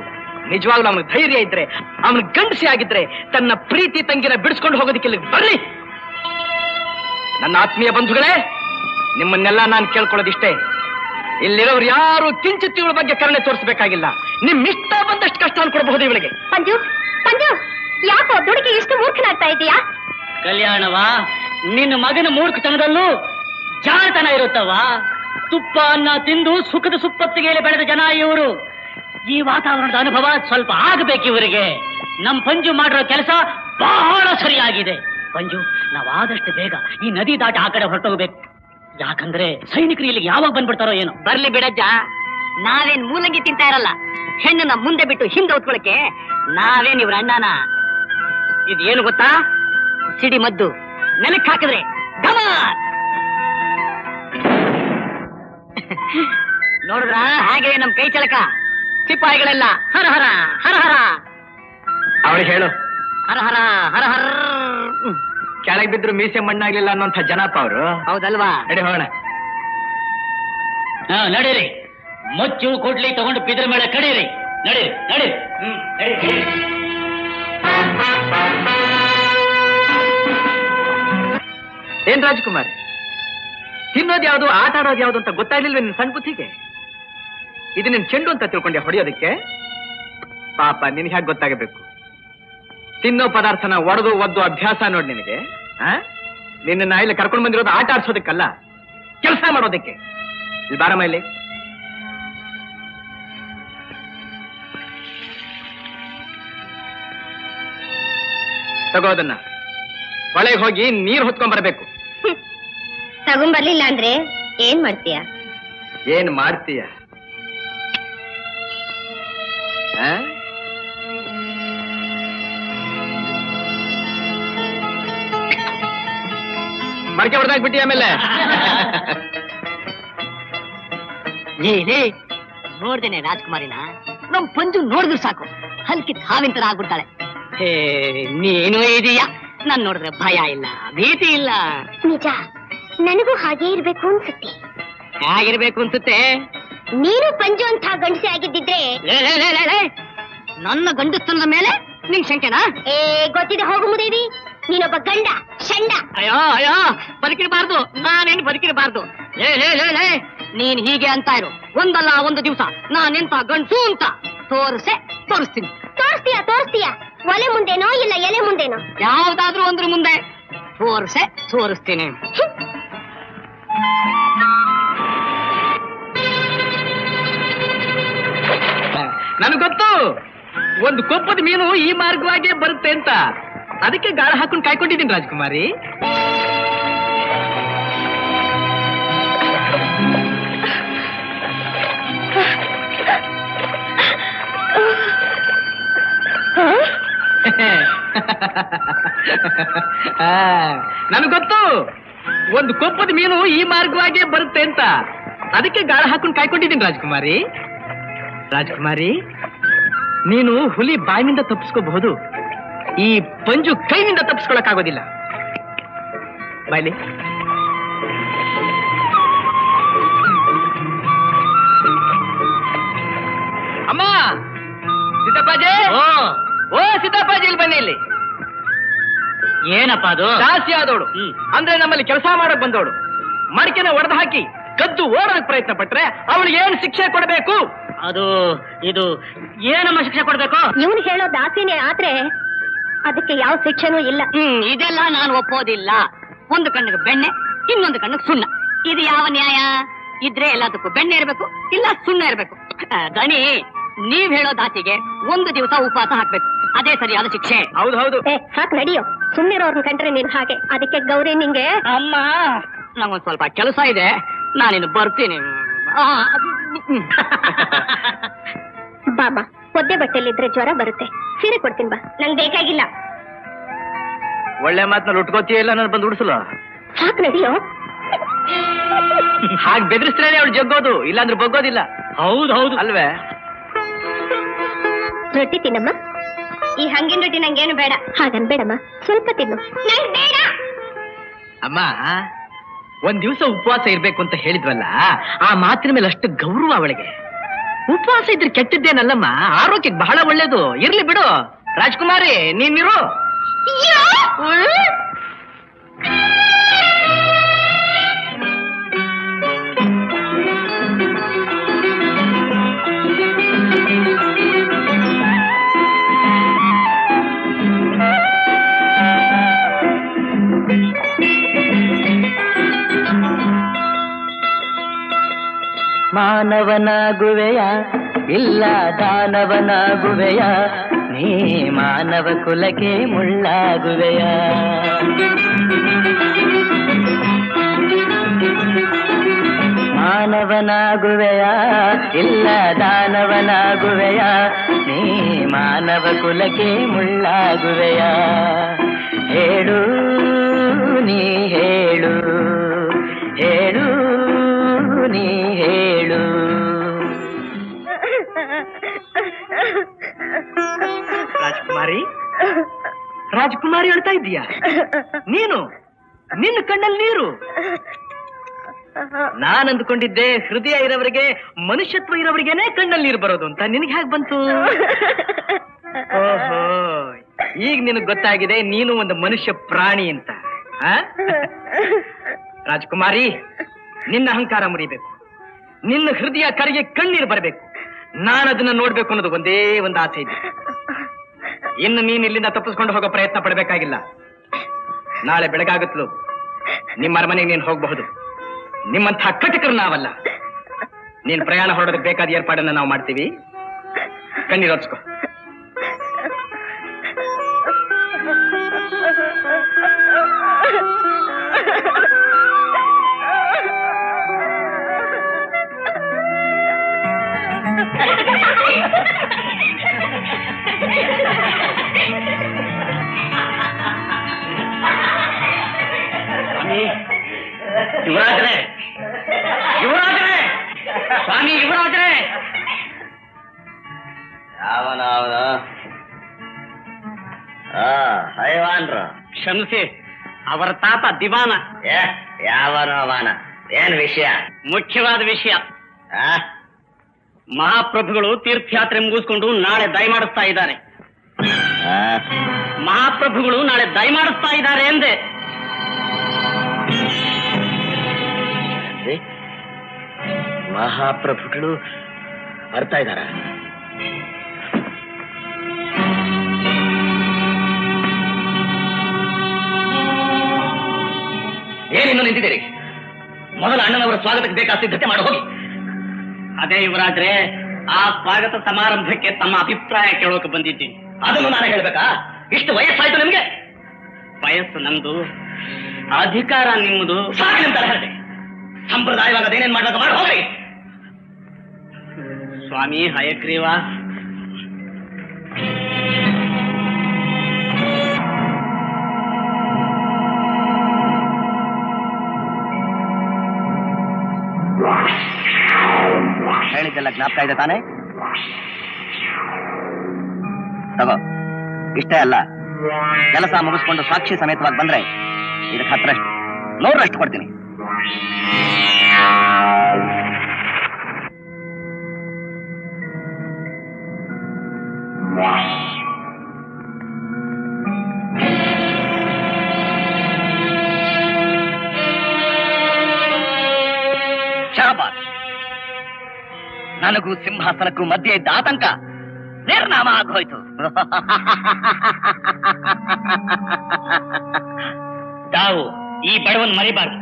ನಿಜವಾಗ್ಲೂ ಅವನಿಗೆ ಧೈರ್ಯ ಇದ್ರೆ, ಅವನ ಗಂಡಸಿ ಆಗಿದ್ರೆ ತನ್ನ ಪ್ರೀತಿ ತಂಗಿನ ಬಿಡಿಸ್ಕೊಂಡು ಹೋಗೋದಕ್ಕೆ ಇಲ್ಲಿಗೆ ಬರ್ಲಿ. ನನ್ನ ಆತ್ಮೀಯ ಬಂಧುಗಳೇ, ನಿಮ್ಮನ್ನೆಲ್ಲ ನಾನು ಕೇಳ್ಕೊಳ್ಳೋದಿಷ್ಟೇ, ಇಲ್ಲಿರೋರು ಯಾರು ಕಿಂಚಿತ್ ಇವಳ ಬಗ್ಗೆ ಕರುಣೆ ತೋರಿಸಬೇಕಾಗಿಲ್ಲ. ನಿಮ್ ಇಷ್ಟ ಬಂದಷ್ಟು ಕಷ್ಟ ಅನ್ಕೊಡ್ಬಹುದು ಇವಳಿಗೆ. ಪಂಜು ಪಂಜು, ಯಾಕೋ ದುಡುಕಿ ಇಷ್ಟು ಮೂರ್ಖನಾಗ್ತಾ ಇದೀಯಾ? ಕಲ್ಯಾಣವಾ, ನಿನ್ನ ಮಗನ ಮೂರ್ಖತನದಲ್ಲೂ ಜಾಣತನ ಇರುತ್ತವ. ತುಪ್ಪ ಅನ್ನ ತಿಂದು ಸುಖದ ಸುಪ್ಪತ್ತಿಗೆ ಬೆಳೆದ ಜನ ಇವರು. ಈ ವಾತಾವರಣದ ಅನುಭವ ಸ್ವಲ್ಪ ಆಗಬೇಕು ಇವರಿಗೆ. ನಮ್ ಪಂಜು ಮಾಡಿರೋ ಕೆಲಸ ಬಹಳ ಸರಿಯಾಗಿದೆ. ಪಂಜು, ನಾವಾದಷ್ಟು ಬೇಗ ಈ ನದಿ ದಾಟಿ ಆ ಕಡೆ ಹೊರಟೋಗ್ಬೇಕು. ಯಾಕಂದ್ರೆ ಸೈನಿಕರು ಇಲ್ಲಿಗೆ ಯಾವಾಗ ಬಂದ್ಬಿಡ್ತಾರೋ ಏನೋ. ಬರ್ಲಿ ಬಿಡಜ್ಜ, ನಾವೇನ್ ಮೂಲಂಗಿ ತಿಂತಾ ಇರಲ್ಲ. ಹೆಣ್ಣನ್ನ ಮುಂದೆ ಬಿಟ್ಟು ಹಿಂದೆ ಹೊತ್ಕೊಳಕ್ಕೆ ನಾವೇನ್ ಇವ್ರ ಅಣ್ಣನ. ಇದೇನು ಗೊತ್ತಾ? ಸಿಡಿ ಮದ್ದು ನೆಲಕ್ಕೆ ಹಾಕಿದ್ರೆ ಢಮಾರ್. ನೋಡಿದ್ರ ಹಾಗೆ ನಮ್ ಕೈ ಚಳಕ. ಸಿಪಾಯಿಗಳೆಲ್ಲ ಹರ ಹರ ಹರ ಹರ. ಅವಳಿಗೆ ಹೇಳು, ಹರ ಹರ ಹರ ಹರ. ಕೆಳಗೆ ಬಿದ್ರು ಮೀಸೆ ಮಣ್ಣಾಗ್ಲಿಲ್ಲ ಅನ್ನೋಂಥ ಜನಪ್ಪ ಅವರು. ಹೌದಲ್ವಾ? ನಡಿ ಹೋಗೋಣ. ನಡೀರಿ, ಮೊಚ್ಚು ಕೊಡ್ಲಿ ತಗೊಂಡು ಬಿದ್ರ ಮೇಲೆ ಕಡೀರಿ. ನಡೀರಿ ನಡೀರಿ. ನಡಿ. ಏನ್ ರಾಜ್ಕುಮಾರ್, ತಿನ್ನೋದು ಯಾವ್ದು, ಆಟ ಆಡೋದು ಯಾವ್ದು ಅಂತ ಗೊತ್ತಾಗ್ಲಿಲ್ವೇ ನಿನ್ ಸಣ್ಣ ಬುದ್ಧಿಗೆ? ಇದು ನಿನ್ ಚೆಂಡು ಅಂತ ತಿಳ್ಕೊಂಡೆ ಹೊಡೆಯೋದಕ್ಕೆ? ಪಾಪ ನಿನ್ಗೆ ಹೇಗೆ ಗೊತ್ತಾಗಬೇಕು? ತಿನ್ನೋ ಪದಾರ್ಥನ ಒಡೆದು ಒದ್ದು ಅಭ್ಯಾಸ ನೋಡಿ ನಿನಗೆ. ನಿನ್ನ ಇಲ್ಲಿ ಕರ್ಕೊಂಡು ಬಂದಿರೋದು ಆಟ ಆಡ್ಸೋದಕ್ಕಲ್ಲ, ಕೆಲಸ ಮಾಡೋದಕ್ಕೆ. ಇಲ್ಲಿ ಬಾರಮ್ಮ, ಇಲ್ಲಿ ತಗೋದನ್ನ ಒಳಗೆ ಹೋಗಿ ನೀರು ಹೊತ್ಕೊಂಡ್ ಬರಬೇಕು. ತಗೊಂಬರ್ಲಿಲ್ಲ ಅಂದ್ರೆ ಏನ್ ಮಾಡ್ತೀಯ? ಏನ್ ಮಾಡ್ತೀಯ? ಮಡಕೆ ಹೊಡೆದಾಗ್ಬಿಟ್ಟಿ ಆಮೇಲೆ. ಏನೇ ನೋಡ್ದೇನೆ ರಾಜ್ಕುಮಾರಿನ? ನಮ್ ಪಂಜು ನೋಡಿದ್ರು ಸಾಕು ಹಲ್ಕಿತ್ ಹಾವಿನ ತರ ಆಗ್ಬಿಡ್ತಾಳೆ. ಹೇ, ನೀನು ಇದೀಯಾ? ನಾನ್ ನೋಡಿದ್ರೆ ಭಯ ಇಲ್ಲ, ಭೀತಿ ಇಲ್ಲ. ನಿಜ, ನನಗೂ ಹಾಗೆ ಇರ್ಬೇಕು ಅನ್ಸುತ್ತೆ. ಹೇಗಿರ್ಬೇಕು ಅನ್ಸುತ್ತೆ? ನೀನು ಪಂಜು ಅಂತ ಗಂಡಸೆ ಆಗಿದ್ದಿದ್ರೆ. ಲೇ, ಲೇ, ಲೇ, ಲೇ, ಲೇ. ನನ್ನ ಗಂಡಸ್ತನದ ಮೇಲೆ ನಿಂಗ್ ಶಂಕೆನಾ? ಗೊತ್ತಿದೆ, ಹೋಗು ಮುದೇವಿ, ನೀನೊಬ್ಬ ಗಂಡ ಶಂಡ. ಅಯ್ಯೋ ಅಯ್ಯೋ, ಬದುಕಿರಬಾರ್ದು, ನಾನೇನು ಬದುಕಿರಬಾರ್ದು. ಲೇ ಲೇ ಲೇ ಲೇ, ನೀನ್ ಹೀಗೆ ಅಂತ ಇರು, ಒಂದಲ್ಲ ಒಂದು ದಿವಸ ನಾನೆಂತ ಗಂಡಸು ಅಂತ ತೋರಿಸ್ತೀನಿ. ತೋರಿಸ್ತೀಯ? ಒಲೆ ಮುಂದೇನೋ ಇಲ್ಲ ಎಲೆ ಮುಂದೇನೋ? ಯಾವ್ದಾದ್ರೂ ಒಂದ್ರ ಮುಂದೆ ತೋರಿಸ್ತೀನಿ. ನನಗ್ ಗೊತ್ತು, ಒಂದು ಕೊಪ್ಪದ ಮೀನು ಈ ಮಾರ್ಗವಾಗಿ ಬರುತ್ತೆ ಅಂತ. ಅದಕ್ಕೆ ಗಾಳ ಹಾಕೊಂಡು ಕಾಯ್ಕೊಂಡಿದ್ದೀನಿ ರಾಜ್ಕುಮಾರಿ. ನನಗೆ ಗೊತ್ತು, ಒಂದು ಕೊಪ್ಪದ ಮೀನು ಈ ಮಾರ್ಗವಾಗೇ ಬರುತ್ತೆ ಅಂತ. ಅದಕ್ಕೆ ಗಾಳ ಹಾಕೊಂಡು ಕಾಯ್ಕೊಂಡಿದ್ದೀನಿ ರಾಜ್ಕುಮಾರಿ. ರಾಜ್ಕುಮಾರಿ, ನೀನು ಹುಲಿ ಬಾಯಿನಿಂದ ತಪ್ಪಿಸ್ಕೋಬಹುದು, ಈ ಪಂಜು ಕೈನಿಂದ ತಪ್ಪಿಸ್ಕೊಳಕ್ಕಾಗೋದಿಲ್ಲ. ಬಾಯ್ಲಿ. ಅಮ್ಮ, ಸೀತಾಪ್ಪಾಜಿ, ಓ ಸೀತಾಪ್ಪಾಜಿ, ಇಲ್ಲಿ ಬನ್ನಿ. ಇಲ್ಲಿ ಏನಪ್ಪ ಅದು? ಜಾಸ್ತಿ ಆದವಳು, ಅಂದ್ರೆ ನಮ್ಮಲ್ಲಿ ಕೆಲಸ ಮಾಡಕ್ ಬಂದವಳು ಮಡಿಕೆನ ಒಡೆದು ಹಾಕಿ ಕದ್ದು ಓಡೋದಕ್ಕೆ ಪ್ರಯತ್ನ ಪಟ್ರೆ ಅವಳಿಗೆ ಏನ್ ಶಿಕ್ಷೆ ಕೊಡಬೇಕು? ಅದು ಇದು ಏನಮ್ಮ ಶಿಕ್ಷೆ ಕೊಡ್ಬೇಕು? ಇವನು ಹೇಳೋ ದಾಸಿನೇ ಆದ್ರೆ ಅದಕ್ಕೆ ಯಾವ ಶಿಕ್ಷೆನೂ ಇಲ್ಲ. ಇದೆಲ್ಲ ನಾನು ಒಪ್ಪೋದಿಲ್ಲ. ಒಂದು ಕಣ್ಣಿಗೆ ಬೆಣ್ಣೆ, ಇನ್ನೊಂದು ಕಣ್ಣಿಗೆ ಸುಣ್ಣ. ಇದು ಯಾವ ನ್ಯಾಯ? ಇದ್ರೆ ಎಲ್ಲದಕ್ಕೂ ಬೆಣ್ಣೆ ಇರಬೇಕು, ಇಲ್ಲ ಸುಣ್ಣ ಇರಬೇಕು. ದಣಿ, ನೀವ್ ಹೇಳೋ ದಾಸಿಗೆ ಒಂದು ದಿವಸ ಉಪವಾಸ ಹಾಕ್ಬೇಕು, ಅದೇ ಸರಿಯಾದ ಶಿಕ್ಷೆ. ಹೌದು ಹೌದು. ಸಾಕು ನಡಿಯೋ, ಸುಮ್ಮನಿರೋರ್ನ ಕಂಡ್ರೆ ನೀನ್ ಹಾಗೆ. ಅದಕ್ಕೆ ಗೌರಿ ನಿಂಗೆ ಅಮ್ಮ, ನಂಗೊಂದ್ ಸ್ವಲ್ಪ ಕೆಲಸ ಇದೆ, ನಾನಿನ್ನು ಬರ್ತೀನಿ. ಬಾಬಾ, ಒದ್ದೆ ಬಟ್ಟೆಲಿದ್ರೆ ಜ್ವರ ಬರುತ್ತೆ, ಸೀರೆ ಕೊಡ್ತೀನಿ ಬಾ. ನಂಗೆ ಬೇಕಾಗಿಲ್ಲ. ಒಳ್ಳೆ ಮಾತನ್ನ ಉಟ್ಕೋತೀಯ ಇಲ್ಲ, ನಾನು ಬಂದು ಉಡಿಸಲು. ಸಾಕು ನಡಿಯೋ. ಹಾಗೆ ಬೆದರಿಸ್ತಾನೆ ಅವಳು ಜಗ್ಗೋದು, ಇಲ್ಲಾಂದ್ರೆ ಬಗ್ಗೋದಿಲ್ಲ. ಹೌದು ಹೌದು ಅಲ್ವೇ? ರೊಟ್ಟಿ ತಿನ್ನಮ್ಮ. ಈ ಹಂಗಿನ ರೊಟ್ಟಿ ನಂಗೇನು ಬೇಡ. ಹಾಗನ್ಬೇಡಮ್ಮ, ಸ್ವಲ್ಪ ತಿನ್ನು. ನಂಗೆ ಬೇಡ. ಅಮ್ಮ, ಒಂದ್ ದಿವಸ ಉಪವಾಸ ಇರ್ಬೇಕು ಅಂತ ಹೇಳಿದ್ವಲ್ಲ, ಆ ಮಾತಿನ ಮೇಲೆ ಅಷ್ಟು ಗೌರವ ಅವಳಿಗೆ. ಉಪವಾಸ ಇದ್ರೆ ಕೆಟ್ಟದ್ದೇನಲ್ಲಮ್ಮ, ಆರೋಗ್ಯಕ್ಕೆ ಬಹಳ ಒಳ್ಳೇದು. ಇರ್ಲಿ ಬಿಡು ರಾಜ್ಕುಮಾರಿ, ನೀನಿರು. ಮಾನವನಾಗುವೆಯ ಇಲ್ಲ ದಾನವನಾಗುವೆಯ, ನೀ ಮಾನವ ಕುಲಕ್ಕೆ ಮುಳ್ಳಾಗುವೆಯ. ಮಾನವನಾಗುವೆಯ ಇಲ್ಲ ದಾನವನಾಗುವೆಯ, ನೀ ಮಾನವ ಕುಲಕ್ಕೆ ಮುಳ್ಳಾಗುವೆಯ. ಹೇಳು ನೀ ಹೇಳು, ಹೇಳು ನೀ ಹೇಳು. ರಾಜ್ಕುಮಾರಿ, ರಾಜ್ಕುಮಾರಿ ಹೇಳ್ತಾ ಇದ್ದೀಯಾ ನೀನು? ನಿನ್ನ ಕಣ್ಣಲ್ಲಿ ನೀರು. ನಾನ್ ಅಂದ್ಕೊಂಡಿದ್ದೆ ಹೃದಯ ಇರೋವರಿಗೆ, ಮನುಷ್ಯತ್ವ ಇರೋವರಿಗೇನೆ ಕಣ್ಣಲ್ಲಿ ನೀರು ಬರೋದು ಅಂತ. ನಿನಗೆ ಹೇಗೆ ಬಂತು? ಓಹೋ, ಈಗ ನಿನಗೆ ಗೊತ್ತಾಗಿದೆ ನೀನು ಒಂದು ಮನುಷ್ಯ ಪ್ರಾಣಿ ಅಂತ. ರಾಜ್ಕುಮಾರಿ, ನಿನ್ನ ಅಹಂಕಾರ ಮುರಿಬೇಕು, ನಿನ್ನ ಹೃದಯ ಕರೆಗೆ ಕಣ್ಣೀರು ಬರಬೇಕು. ನಾನು ಅದನ್ನ ನೋಡ್ಬೇಕು ಅನ್ನೋದು ಒಂದೇ ಒಂದು ಆಸೆ ಇದೆ. ಇನ್ನು ನೀನು ಇಲ್ಲಿಂದ ತಪ್ಪಿಸ್ಕೊಂಡು ಹೋಗೋ ಪ್ರಯತ್ನ ಪಡಬೇಕಾಗಿಲ್ಲ. ನಾಳೆ ಬೆಳಗಾಗುತ್ತಲು ನಿಮ್ಮ ಅರಮನೆಗೆ ನೀನು ಹೋಗಬಹುದು. ನಿಮ್ಮಂತಹ ಕಟಕರು ನಾವಲ್ಲ. ನೀನ್ ಪ್ರಯಾಣ ಹೊರಡೋದಕ್ಕೆ ಬೇಕಾದ ಏರ್ಪಾಡನ್ನ ನಾವು ಮಾಡ್ತೀವಿ. ಕಣ್ಣೀರೋತ್ಸ್ಕೋ. ಯುವರಾಜರೇ, ಯುವರಾಜರೇ, ಸ್ವಾಮಿ ಯುವರಾಜರೇ. ಯಾವನವನ? ಹೈವಾನ್ರು. ಕ್ಷಮಿಸಿ, ಅವರ ತಾತ ದಿವಾನ. ಯಾವನೋ ಅವನ? ಏನ್ ವಿಷಯ? ಮುಖ್ಯವಾದ ವಿಷಯ. ಆ? ಮಹಾಪ್ರಭುಗಳು ತೀರ್ಥಯಾತ್ರೆ ಮುಗಿಸ್ಕೊಂಡು ನಾಳೆ ದಯಮಾಡಿಸ್ತಾ ಇದ್ದಾರೆ. ಆ? ಮಹಾಪ್ರಭುಗಳು ನಾಳೆ ದಯಮಾಡಿಸ್ತಾ ಇದ್ದಾರೆ ಎಂದೆ. ಮಹಾಪ್ರಭುಗಳು ಬರ್ತಾ ಇದ್ದಾರ? ಏನಿನ್ನು ನಿಂತಿದ್ದೀರಿ? ಮೊದಲ ಅಣ್ಣನವರ ಸ್ವಾಗತಕ್ಕೆ ಬೇಕಾದ ಸಿದ್ಧತೆ ಮಾಡಿ ಹೋಗಿ. ಅದೇ ಯುವರಾಜ್ರೆ, ಆ ಸ್ವಾಗತ ಸಮಾರಂಭಕ್ಕೆ ತಮ್ಮ ಅಭಿಪ್ರಾಯ ಕೇಳೋಕೆ ಬಂದಿದ್ದೀನಿ. ಅದನ್ನು ನಾನು ಹೇಳ್ಬೇಕಾ? ಇಷ್ಟು ವಯಸ್ಸಾಯ್ತು ನಿಮ್ಗೆ? ವಯಸ್ಸು ನಮ್ದು, ಅಧಿಕಾರ ನಿಮ್ಮದು. ಸಾಕು ಅಂತ ಹೇಳಿದೆ. ಸಂಪ್ರದಾಯವಾಗ ಅದೇನೇನ್ ಮಾಡ್ಬೇಕು ಮಾಡಿ ಹೋಗ್ರಿ. ಸ್ವಾಮಿ ಹಯಗ್ರೀವ, ಹೇಳಿದ್ದೆಲ್ಲ ಜ್ಞಾಪಕ ಇದೆ ತಾನೆ? ತಗೋ. ಇಷ್ಟೇ ಅಲ್ಲ, ಕೆಲಸ ಮುಗಿಸ್ಕೊಂಡು ಸಾಕ್ಷಿ ಸಮೇತವಾಗಿ ಬಂದ್ರೆ ಇದಕ್ಕೆ 10ರಷ್ಟು 100ರಷ್ಟು ಕೊಡ್ತೀನಿ. ಶಾಬಾಸ್. ನನಗೂ ಸಿಂಹಾಸನಕ್ಕೂ ಮಧ್ಯೆ ಇದ್ದ ಆತಂಕ ನಿರ್ನಾಮ ಆಗೋಯ್ತು. ತಾವು ಈ ಬಡವನ್ ಮರಿಬಾರ್ದು.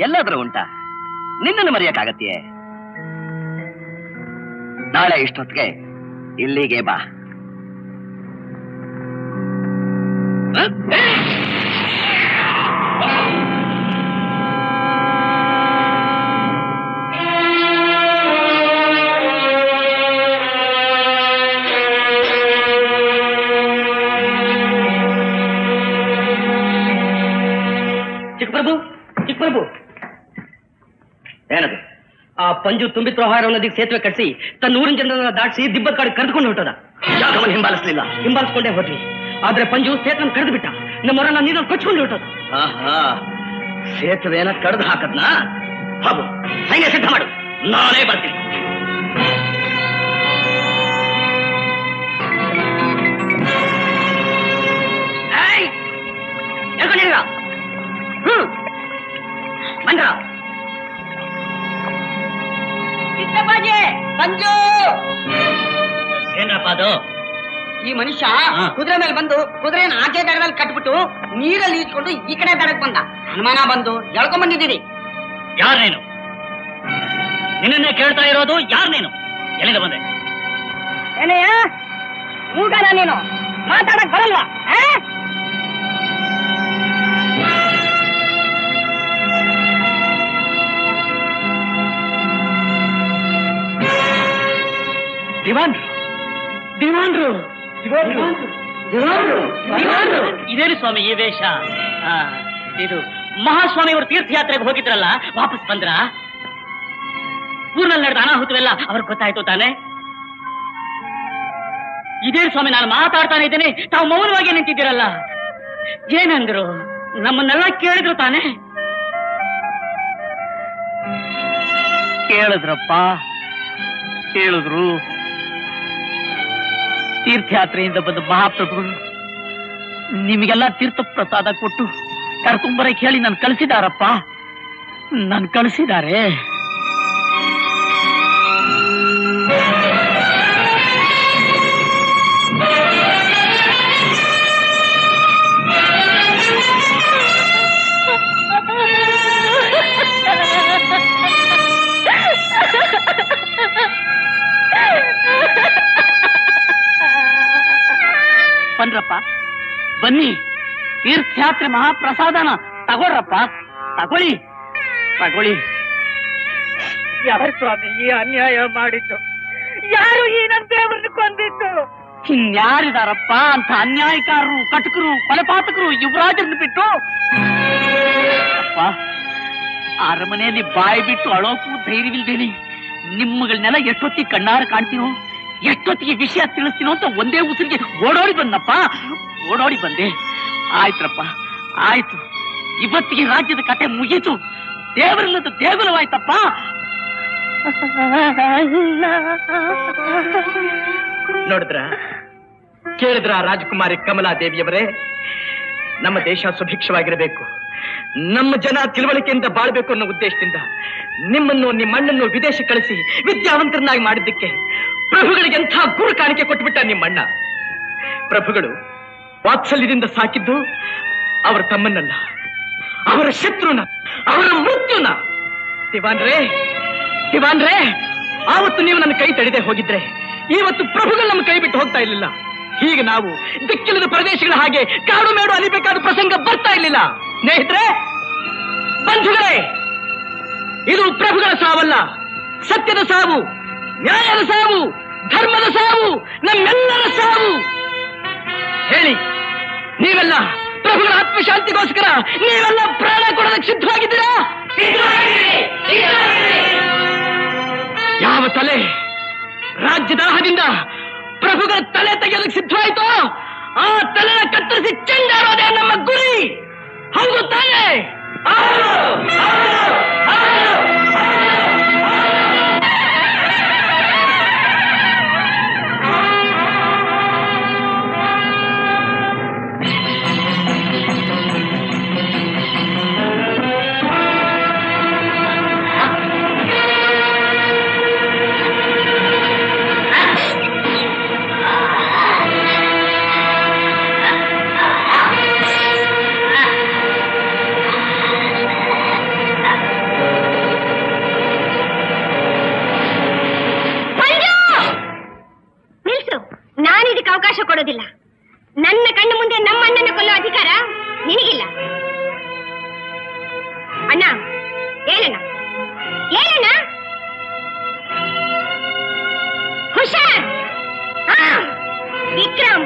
ಎಲ್ಲಾದ್ರೂ ಉಂಟಾ? ನಿನ್ನನ್ನು ಮರೆಯಕ್ಕಾಗತ್ತೆಯೇ? ನಾಳೆ ಇಷ್ಟೊತ್ತಿಗೆ ಇಲ್ಲಿಗೆ ಬಾ. ಚಿಕ್ಕಪ್ರಭು, ಏನದು? ಆ ಪಂಜು ತುಂಬಿತ್ರ ಆಹಾರ ನದಿಗೆ ಸೇತುವೆ ಕಟ್ಟಿಸಿ ತನ್ನ ಊರಿನ ಜನರನ್ನ ದಾಟಿಸಿ ದಿಬ್ಬದ ಕಾಡು ಕರೆದುಕೊಂಡು ಹೊರಟದ. ಯಾಕವನು ಹಿಂಬಾಲಿಸಲಿಲ್ಲ? ಹಿಂಬಾಲಿಸ್ಕೊಂಡೇ ಹೋದ್ವಿ. ಆದ್ರೆ ಪಂಜು ಸೇತುವೆ ಕರೆದು ಬಿಟ್ಟ. ನಮ್ಮವರನ್ನ ನೀರಲ್ಲಿ ಕೊಚ್ಕೊಂಡು ಹೊರಟದ. ಸೇತುವೆನ ಕಡ್ದು ಹಾಕದ್ನ? ಹೋಗು, ಸೈನ್ಯ ಸಿದ್ಧ ಮಾಡು, ನಾನೇ ಬರ್ತೀನಿ. ಬಂದ್ರ ಪಂಜು, ಏನಪ್ಪ ಅದು? ಈ ಮನುಷ್ಯ ಕುದುರೆ ಮೇಲೆ ಬಂದು ಕುದುರೆನ ಆಚೆ ದಡದಲ್ಲಿ ಕಟ್ಬಿಟ್ಟು ನೀರಲ್ಲಿ ಈಜ್ಕೊಂಡು ಈ ಕಡೆ ದಡಕ್ ಬಂದ. ಅನುಮಾನ ಬಂದು ಎಳ್ಕೊಂಡ್ ಬಂದಿದ್ದೀರಿ. ಯಾರ್ ನೀನು? ನಿನ್ನೇ ಕೇಳ್ತಾ ಇರೋದು, ಯಾರ್ ನೀನು? ಎಲ್ಲಿಂದ ಬಂದೆ? ಏನಯ್ಯ ಮೂಗನ ನೀನು? ಮಾತಾಡಕ್ ಬರಲ್ವಾ? ದಿವಾನ್ರು ಇದೇನು ಸ್ವಾಮಿ ಈ ವೇಷ? ಇದು ಮಹಾಸ್ವಾಮಿಯವರು ತೀರ್ಥಯಾತ್ರೆಗೆ ಹೋಗಿದ್ರಲ್ಲ, ವಾಪಸ್ ಬಂದ್ರ? ಊರ್ನಲ್ಲಿ ನಡೆದ ಅನಾಹುತವೆಲ್ಲ ಅವ್ರಿಗೆ ಗೊತ್ತಾಯ್ತು ತಾನೆ? ಇದೇನು ಸ್ವಾಮಿ, ನಾನು ಮಾತಾಡ್ತಾನೆ ಇದ್ದೇನೆ, ತಾವು ಮೌನವಾಗಿ ನಿಂತಿದ್ದೀರಲ್ಲ. ಏನಂದ್ರು? ನಮ್ಮನ್ನೆಲ್ಲ ಕೇಳಿದ್ರು ತಾನೆ? ಕೇಳಿದ್ರಪ್ಪ, ಕೇಳಿದ್ರು. ತೀರ್ಥಯಾತ್ರೆಯಿಂದ ಬಂದ ಮಹಾಪ್ರಭುಗಳು ನಿಮಗೆಲ್ಲ ತೀರ್ಥ ಪ್ರಸಾದ ಕೊಟ್ಟು ಕರ್ಕೊಂಬರಕ್ಕೆ ಹೇಳಿ ನಾನು ಕಳಿಸಿದಾರಪ್ಪ. ನಾನು ಕಳಿಸಿದ್ದಾರೆ. ಬನ್ರಪ್ಪ, ಬನ್ನಿ. ತೀರ್ಥಯಾತ್ರೆ ಮಹಾಪ್ರಸಾದನ ತಗೊಳ್ರಪ್ಪ, ತಗೊಳ್ಳಿ, ತಗೊಳ್ಳಿ. ಯಾರು ಸ್ವಾಮಿ ಈ ಅನ್ಯಾಯ ಮಾಡಿದ್ದು? ಯಾರು ಈ ನನ್ನ ದೇವರನ್ನು ಕೊಂದಿದ್ದು? ಇನ್ಯಾರಿದಾರಪ್ಪ ಅಂತ ಅನ್ಯಾಯಕಾರರು, ಕಟಕರು, ಕೊಲೆಪಾತಕರು ಯುವರಾಜರನ್ನು ಬಿಟ್ಟು? ಅಪ್ಪ, ಅರಮನೆಯಲ್ಲಿ ಬಾಯಿ ಬಿಟ್ಟು ಅಳೋಕು ಧೈರ್ಯವಿಲ್ದೇನೆ ನಿಮ್ಮಗಳನ್ನೆಲ್ಲ ಎಷ್ಟೊತ್ತಿಗೆ ಕಣ್ಣಾರ ಕಾಣ್ತೀನೋ, ಎಷ್ಟೊತ್ತಿಗೆ ವಿಷಯ ತಿಳಿಸ್ತೀನೋ ಅಂತ ಒಂದೇ ಉಸಿರಿಗೆ ಓಡೋಡಿ ಬಂದಪ್ಪ, ಓಡೋಡಿ ಬಂದೆ. ಆಯ್ತ್ರಪ್ಪ, ಆಯ್ತು. ಇವತ್ತಿಗೆ ರಾಜ್ಯದ ಕತೆ ಮುಗೀತು. ದೇವರಿಲ್ಲದ ದೇಗುಲವಾಯ್ತಪ್ಪ. ನೋಡಿದ್ರ, ಕೇಳಿದ್ರ ರಾಜಕುಮಾರಿ ಕಮಲಾದೇವಿಯವರೇ? ನಮ್ಮ ದೇಶ ಸುಭಿಕ್ಷವಾಗಿರಬೇಕು, ನಮ್ಮ ಜನ ತಿಳುವಳಿಕೆಯಿಂದ ಬಾಳ್ಬೇಕು ಅನ್ನೋ ಉದ್ದೇಶದಿಂದ ನಿಮ್ಮನ್ನು ನಿಮ್ಮಣ್ಣನ್ನು ವಿದೇಶ ಕಳಿಸಿ ವಿದ್ಯಾವಂತರನ್ನಾಗಿ ಮಾಡಿದ್ದಕ್ಕೆ ಪ್ರಭುಗಳಿಗೆ ಎಂಥ ಗುರು ಕಾಣಿಕೆ ಕೊಟ್ಬಿಟ್ಟ ನಿಮ್ಮಣ್ಣ. ಪ್ರಭುಗಳು ವಾತ್ಸಲ್ಯದಿಂದ ಸಾಕಿದ್ದು ಅವರ ತಮ್ಮನ್ನಲ್ಲ, ಅವರ ಶತ್ರುನ, ಅವರ ಮೃತ್ಯುನ. ದಿವಾನ್ರೇ, ದಿವಾನ್ರೇ, ಆವತ್ತು ನೀವು ನನ್ನ ಕೈ ತಡೆದೇ ಹೋಗಿದ್ರೆ ಇವತ್ತು ಪ್ರಭುಗಳು ನಮ್ಮ ಕೈ ಬಿಟ್ಟು ಹೋಗ್ತಾ ಇರ್ಲಿಲ್ಲ. ಹೀಗೆ ನಾವು ದಿಕ್ಕಿಲ್ಲದ ಪ್ರದೇಶಗಳ ಹಾಗೆ ಕಾಡು ಮೇಡು ಅಲಿಬೇಕಾದ ಪ್ರಸಂಗ ಬರ್ತಾ ಇರ್ಲಿಲ್ಲ. ಸ್ನೇಹಿತರೆ, ಬಂಧುಗಳೇ, ಇದು ಪ್ರಭುಗಳ ಸಾವಲ್ಲ, ಸತ್ಯದ ಸಾವು, ನ್ಯಾಯದ ಸಾವು, ಧರ್ಮದ ಸಾವು, ನಮ್ಮೆಲ್ಲರ ಸಾವು. ಹೇಳಿ, ನೀವೆಲ್ಲ ಪ್ರಭುಗಳ ಆತ್ಮಶಾಂತಿಗೋಸ್ಕರ ನೀವೆಲ್ಲ ಪ್ರಾಣ ಕೊಡೋದಕ್ಕೆ ಸಿದ್ಧವಾಗಿದ್ದೀರಾ? ಯಾವ ತಲೆ ರಾಜ್ಯದಾಹದಿಂದ ಪ್ರಭುಗಳ ತಲೆ ತೆಗೆಯಲು ಸಿದ್ಧವಾಯಿತೋ ಆ ತಲೆ ಕತ್ತರಿಸಿ ಚೆಂಡಾಡೋದೇ ನಮ್ಮ ಗುರಿ. ಹೌದು ತಾನೇ? ಅವಕಾಶ ಕೊಡೋದಿಲ್ಲ. ನನ್ನ ಕಣ್ಣು ಮುಂದೆ ನಮ್ಮ ಅಣ್ಣನ ಕೊಲ್ಲೋ ಅಧಿಕಾರ ನಿನಗಿಲ್ಲ. ಅಣ್ಣ ಹೇಳಣ್ಣ, ಹೇಳಣ್ಣ, ಹುಷಾರ್. ವಿಕ್ರಮ್,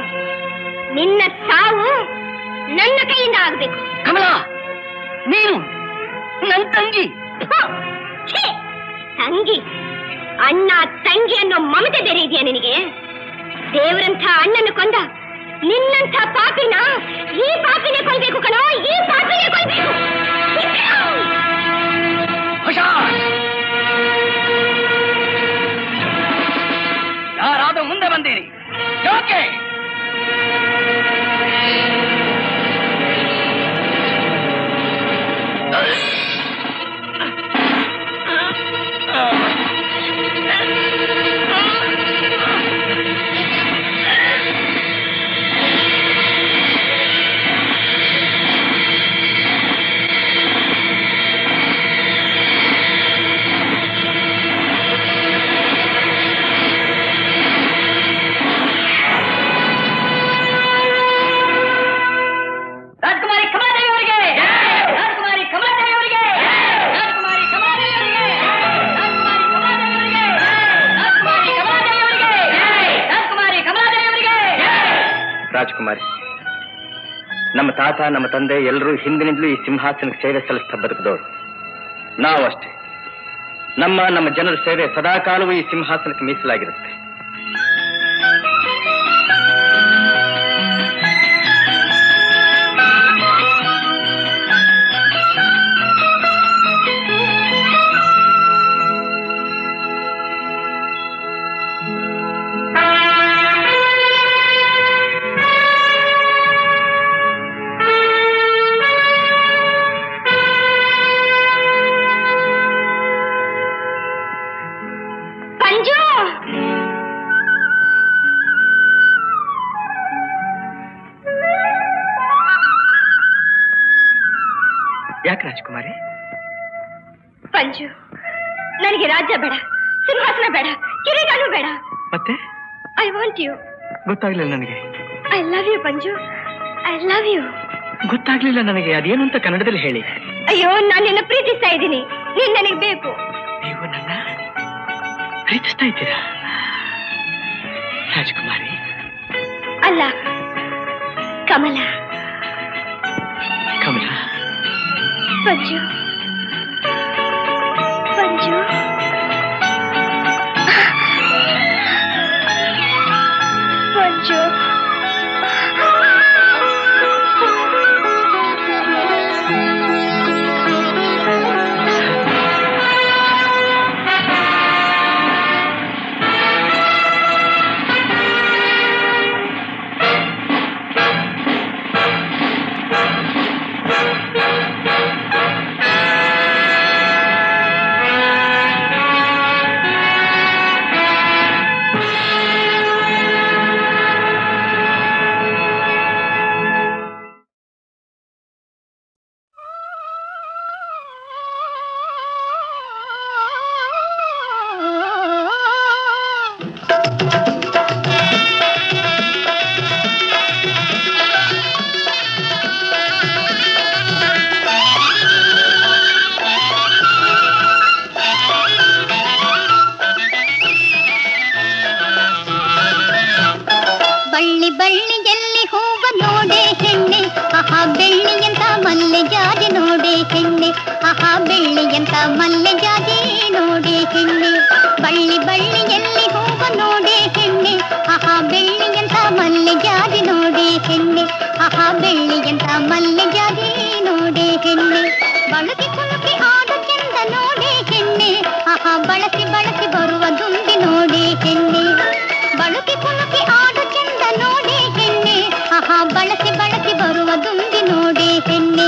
ನಿನ್ನ ಸಾವು ನನ್ನ ಕೈಯಿಂದ ಆಗ್ಬೇಕು. ಕಮಲಾ, ನೀನು ನನ್ನ ತಂಗಿ. ತಂಗಿ? ಅಣ್ಣ ತಂಗಿ ಅನ್ನೋ ಮಮತೆ ಬೇರೆ ಇದೆಯಾ ನಿನಗೆ? ದೇವರಂಥ ಅಣ್ಣನ ಕೊಂದ ನಿನ್ನಂಥ ಪಾಪಿನ ಈ ಪಾಪಿನೇ ಕೊಲ್ಬೇಕು ಕಣೋ, ಈ ಪಾಪಿನೇ ಕೊಲ್ಬೇಕು. ಯಾರಾದ್ರೂ ಮುಂದೆ ಬಂದಿರಿ. ಯಾಕೆ? ರಾಜಕುಮಾರಿ, ನಮ್ಮ ತಾತ ನಮ್ಮ ತಂದೆ ಎಲ್ಲರೂ ಹಿಂದಿನಿಂದಲೂ ಈ ಸಿಂಹಾಸನಕ್ಕೆ ಸೇವೆ ಸಲ್ಲಿಸ್ತಾ ಬದುಕಿದವರು. ನಾವು ಅಷ್ಟೇ. ನಮ್ಮ ಜನರ ಸೇವೆ ಸದಾಕಾಲವೂ ಈ ಸಿಂಹಾಸನಕ್ಕೆ ಮೀಸಲಾಗಿರುತ್ತೆ. ಯಾಕೆ ರಾಜಕುಮಾರಿ? ಪಂಜು, ನನಗೆ ರಾಜ್ಯ ಬೇಡ, ಸಿಂಹಾಸನ ಬೇಡ, ಕಿರೀಟನೂ ಬೇಡ. ಮತ್ತೆ? I want you. ಗೊತ್ತಾಗ್ಲಿಲ್ಲ ನನಗೆ. I love you Panju, I love you. ಗೊತ್ತಾಗ್ಲಿಲ್ಲ ನನಗೆ. ಅದೇನು ಅಂತ ಕನ್ನಡದಲ್ಲಿ ಹೇಳಿ. ಅಯ್ಯೋ, ನಾನು ನಿನ್ನ ಪ್ರೀತಿಸ್ತಾ ಇದ್ದೀನಿ, ನೀನ್ ನನಗೆ ಬೇಕು. ನೀವು ನನ್ನ ಪ್ರೀತಿಸ್ತಾ ಇದ್ದೀರಾ ರಾಜಕುಮಾರಿ? ಅಲ್ಲ, ಕಮಲ. ಕಮಲ. ಪಂಜು, ಪಂಜು, ಪಂಜು. ಬಳ್ಳಿ ಬಳ್ಳಿಯಲ್ಲಿ ಹೂವ ನೋಡೆ ಹೆಣ್ಣೆ, ಆಹಾ ಬೆಳ್ಳಿಯಂತ ಮಲ್ಲೆ ಜಾಜಿ ನೋಡೆ ಹೆಣ್ಣೆ, ಆಹಾ ಬೆಳ್ಳಿಯಂತ ಮಲ್ಲೆ ಜಾಜಿ ನೋಡೆ ಹೆಣ್ಣೆ. ಬಳ್ಳಿ ಬಳ್ಳಿಯಲ್ಲಿ ಹೂವ ನೋಡೆ ಹೆಣ್ಣೆ, ಆಹಾ ಬೆಳ್ಳಿಯಂತ ಮಲ್ಲೆ ಜಾಜಿ ನೋಡೆ ಹೆಣ್ಣೆ, ಆಹಾ ಬೆಳ್ಳಿಯಂತ ಮಲ್ಲೆ ಜಾಜಿ ನೋಡೆ ಹೆಣ್ಣೆ. ಬಳುಕಿ ಕುಲುಕಿ ಆಡು ಚೆಂದ ನೋಡೆ ಹೆಣ್ಣೆ, ಆಹಾ ಬಳಸಿ ಬಳಸಿ ಬರುವ ದುಂಬಿ ನೋಡೆ ಹೆಣ್ಣೆ. ಬಳುಕಿ ಕುಲುಕಿ ಆಡು ಚೆಂದ ನೋಡೆ ಹೆಣ್ಣೆ, ಆಹಾ ಬಳಸಿ ಬಳಸಿ ಬರುವ ದುಂಬಿ ನೋಡೆ ಹೆಣ್ಣೆ.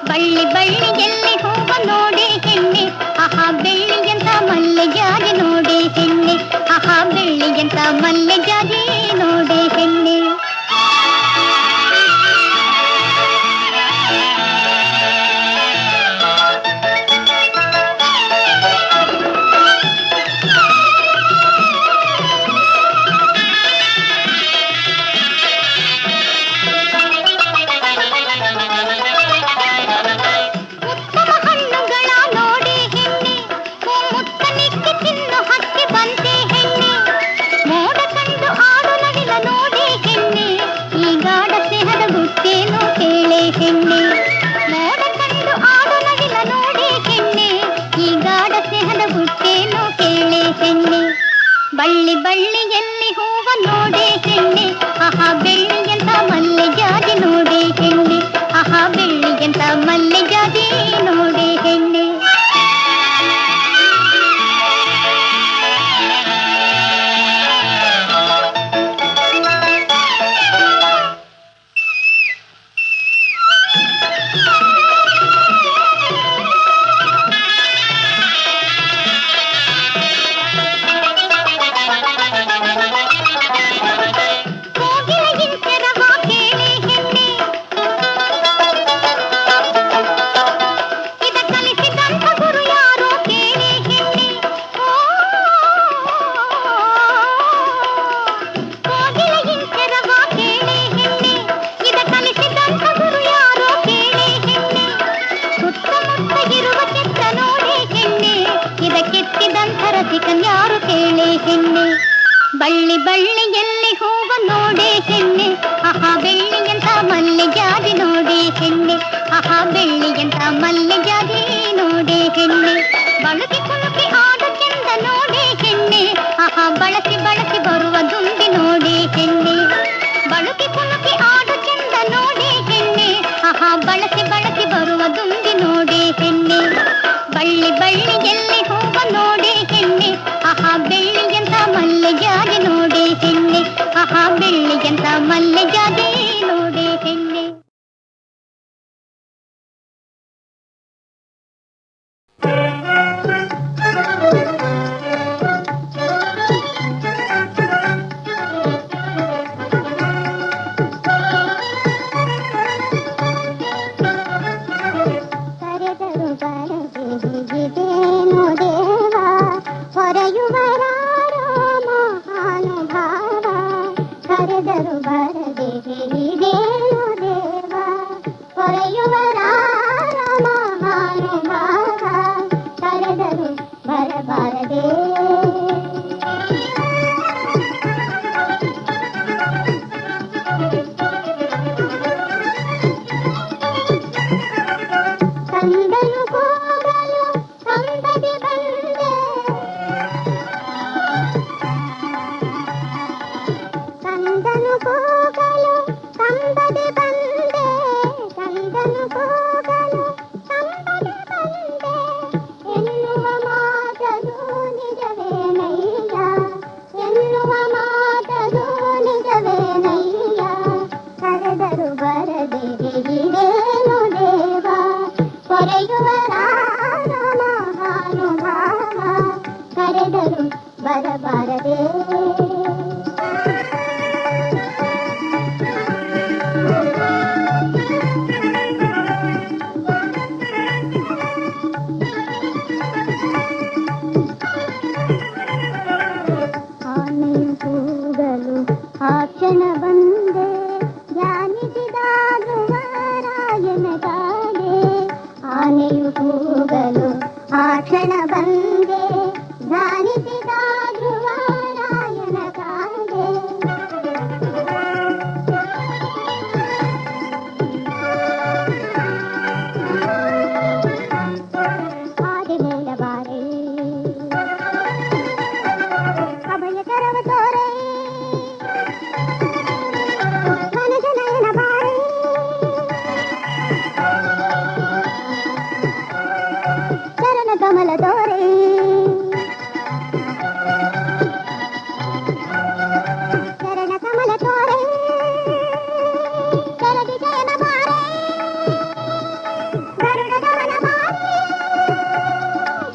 ಬಳ್ಳಿ ಬಳ್ಳಿಯಲ್ಲಿ ಹೂವ ನೋಡೆ ಹೆಣ್ಣೆ, ಆಹಾ ಬೆಳ್ಳಿಯಂತ ಮಲ್ಲೆ ಜಾಜಿ ನೋಡೆ ಹೆಣ್ಣೆ, ಆಹಾ ಬೆಳ್ಳಿಯಂತ ಮಲ್ಲೆ ಜಾಜಿ ನೋಡೆ ಹೆಣ್ಣೆ. ಬಳ್ಳಿ ಬಳ್ಳಿಯಲ್ಲಿ ಹೂವ ನೋಡೆ ಹೆಣ್ಣೆ, ಆಹಾ ಬೆಳ್ಳಿಯಂತ ಮಲ್ಲೆ ಜಾಜಿ ನೋಡೆ ಹೆಣ್ಣೆ, ಆಹಾ ಬೆಳ್ಳಿಯಂತ ಮಲ್ಲೆ ಜಾಜಿ ನೋಡೆ ಹೆಣ್ಣೆ. ಯಾರು ಕೇಳೆ ಹೆಣ್ಣೆ. ಬಳ್ಳಿ ಬಳ್ಳಿಯಲ್ಲಿ ಹೂವ ನೋಡೆ ಹೆಣ್ಣೆ, ಆಹಾ ಬೆಳ್ಳಿಯಂತ ಮಲ್ಲೆ ಜಾಜಿ ನೋಡೆ ಹೆಣ್ಣೆ, ಆಹಾ ಬೆಳ್ಳಿಯಂತ ಮಲ್ಲೆ ಜಾಜಿ ನೋಡೆ ಹೆಣ್ಣೆ. ಬಳುಕಿ ಕುಲುಕಿ ಆಡು ಚೆಂದ ನೋಡೆ ಹೆಣ್ಣೆ, ಆಹಾ ಬಳಸಿ ಬಳಸಿ ಬರುವ ದುಂಬಿ ನೋಡೆ ಹೆಣ್ಣೆ. ಬಳುಕಿ ಕುಲುಕಿ ಆಡು ಚೆಂದ ನೋಡೆ ಹೆಣ್ಣೆ, ಆಹಾ ಬಳಸಿ ಬಳಸಿ ಬರುವ ದುಂಬಿ ನೋಡೆ ಹೆಣ್ಣೆ. ಬಳ್ಳಿ ಬಳ್ಳಿಯಲ್ಲಿ ಹೂವ ನೋಡೆ ಹೆಣ್ಣೆ, ಆಹಾ ಬೆಳ್ಳಿಯಂತ ಮಲ್ಲೆ ಜಾಜಿ ನೋಡೆ ಹೆಣ್ಣೆ, ಆಹಾ ಬೆಳ್ಳಿಯಂತ ಮಲ್ಲೆ ಜಾಜಿ ನೋಡೆ ಹೆಣ್ಣೆ. ತೋರೆ ಮನದ ನಯನ ಬಾರೆ ಚರಣ ಕಮಲ ತೋರೆ ಚರಣ ಕಮಲ ತೋರೆ ಚರದಿ ಜಯನ ಬಾರೆ ಗರುಡ ಗಮನ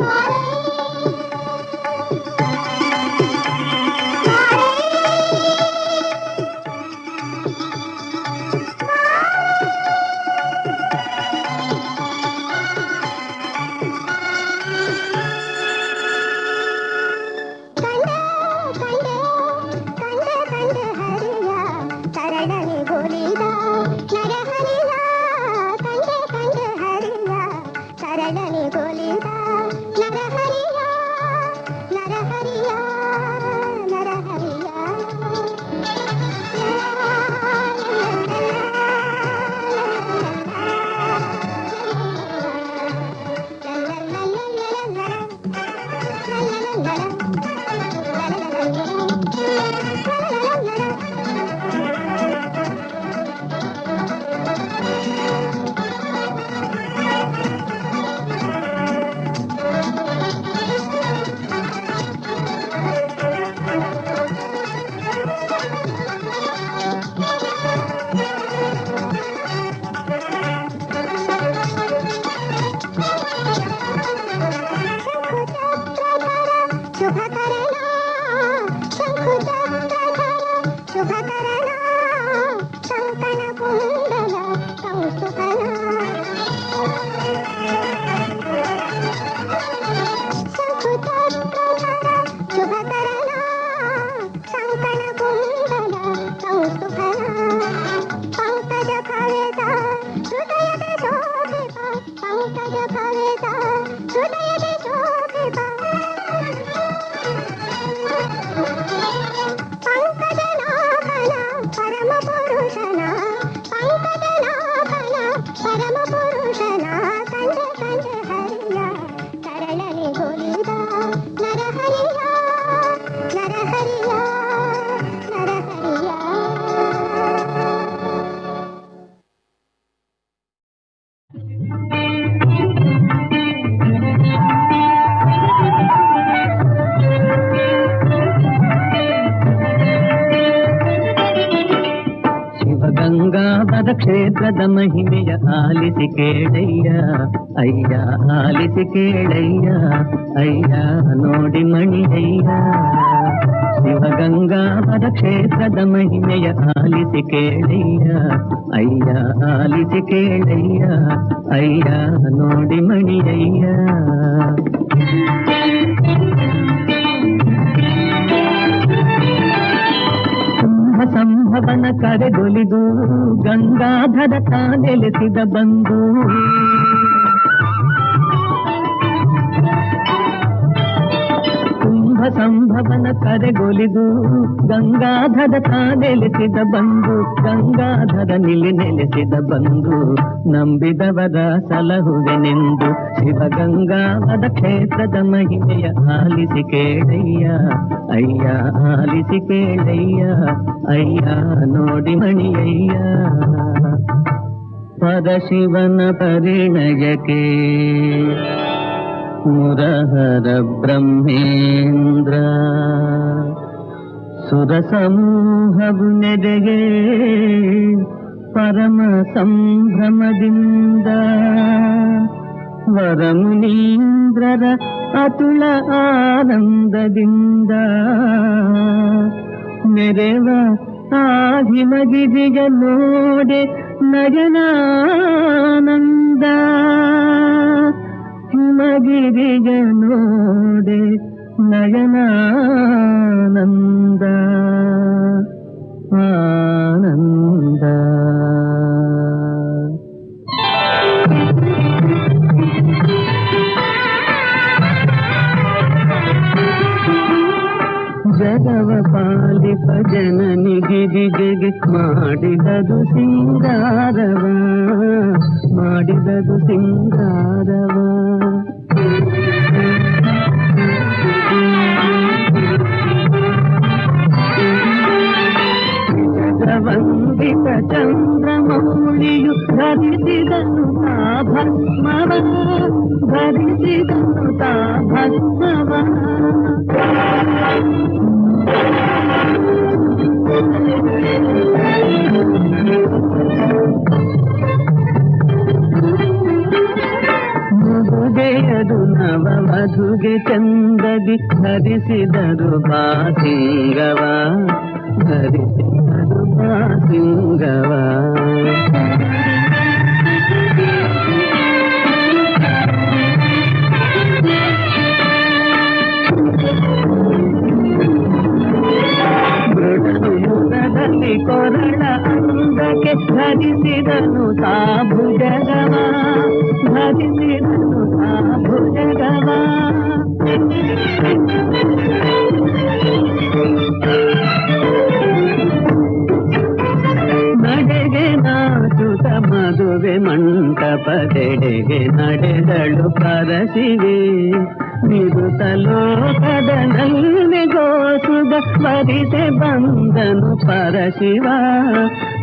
ಬಾರೆ ಕರಡನೆ ಗೋಲಿದ ನರಹರಿಯ ಕಂಡೆ ಹರಿಯ ಕರಡನೆ ಗೋಲಿದ ನರಹರಿಯ ನರಹರಿಯ ನರಹರಿಯ ಶುಭಕರಣ ಶಂಕುಚಕ್ರಧರ ಶುಭಕರಣ ಶಂಕನ ಕುಂಡಲ ಕೌಸ್ತುಭನ ಶಂಕುಚಕ್ರಧರ ಶುಭಕರಣ ಶಂಕನ ಕುಂಡಲ ಕೌಸ್ತುಭನ ಪಂಕಜ ಕವಿತ ಹೃದಯದ ಶೋಭಿತ ಪಂಕಜ ಕವಿತ ಹೃದಯದ ಶೋಭಿತ ಪಂಕಜನಾಭನ ಪರಮ ಪುರುಷನ ಪಂಕಜನಾಭನ ಪರಮ ಪುರುಷನ ಕಂಡೆ ಹರಿಯ ಕರಳನೆ ಗೋಲಿದ ನರಹರಿಯ ನರಹರಿಯ ನರಹರಿಯ ಶಿವಗಂಗಾವರ ಕ್ಷೇತ್ರದ ಮಹಿಮೆಯ ಆಲಿಸಿ ಕೇಳಯ್ಯ ಅಯ್ಯ ಆಲಿಸಿ ಕೇಳಯ್ಯ ಅಯ್ಯ ನೋಡಿ ಮಣಿಯಯ್ಯ ಶಿವಗಂಗಾವರ ಕ್ಷೇತ್ರದ ಮಹಿಮೆಯ ಆಲಿಸಿ ಕೇಳಯ್ಯ ಅಯ್ಯ ಆಲಿಸಿ ಕೇಳಯ್ಯ ಅಯ್ಯ ನೋಡಿ ಮಣಿಯಯ್ಯ ಸಂಭವನ ಕರೆಗೊಲಿದು ಗಂಗಾಧರ ತಾನೆಲೆಸಿದ ಬಂದು ಕುಂಭ ಸಂಭವನ ಕರೆಗೊಲಿದು ಗಂಗಾಧರ ತಾನೆಲೆಸಿದ ಬಂದು ಗಂಗಾಧರ ನೆಲೆಸಿದ ಬಂದು ನಂಬಿದವರ ಸಲಹುವೆನೆಂದು ಶಿವಗಂಗಾವರ ಕ್ಷೇತ್ರದ ಮಹಿಮೆಯ ಆಲಿಸಿ ಕೇಳಯ್ಯ ಅಯ್ಯ ಆಲಿಸಿ ಕೇಳಯ್ಯ ಅಯ್ಯ ನೋಡಿ ಮಣಿಯಯ್ಯ ಪರಶಿವನ ಪರಿಣಯಕ್ಕೆ ಮುರಹರ ಬ್ರಹ್ಮೇಂದ್ರ ಸುರ ಸಮೂಹವು ನೆಡೆಗೆ ಪರಮ ಸಂಭ್ರಮದಿಂದ ವರಮುನೀಂದ್ರರ ಅತುಳ ಆನಂದದಿಂದ ಮೆರೆವ ಆ ಹಿಮಗಿರಿಯ ನೋಡೆ ನಯನಾನಂದ ಹಿಮಗಿರಿಯ ನೋಡೆ ನಯನಾನಂದ ಆನಂದ ಜಗವ ಪಾಲಿಪ ಜನನಿ ಗಿರಿಜೆಗೆ ಮಾಡಿದದು ಸಿಂಗಾರವ ಮಾಡಿದದು ಸಿಂಗಾರವ ಶೋಭಿತ ಚಂದ್ರಮೌಳಿಯು ಧರಿಸಿದನು ತಾ ಭಸ್ಮವ ಧರಿಸಿದನು ತಾ ಭಸ್ಮವ ಮದುವೆಯದು ನವ ವಧುಗೆ ಚಂದದಿ ಧರಿಸಿದರು ಬಾಸಿಂಗವ ಧರಿಸಿದರು ಬಾಸಿಂಗವ ಮೃಡಯುಗದಲ್ಲಿ ಕೊರಳ ಅಂದಕ್ಕೆ ಧರಿಸಿದನು ತಾ ಭುಜಗವ ಧರಿಸಿದನು ತಾ ಭುಜಗವ ನಡೆಗೆ ನಾಚುತ ಮದುವೆ ಮಂಟಪದೆಡೆಗೆ ನಡೆದಳು ಪರಶಿವೆ ನಿರುತ ಲೋಕದ ನಲ್ಮೆಗೋಸುಗ ವರಿಸೆ ಬಂದನು ಪರಶಿವ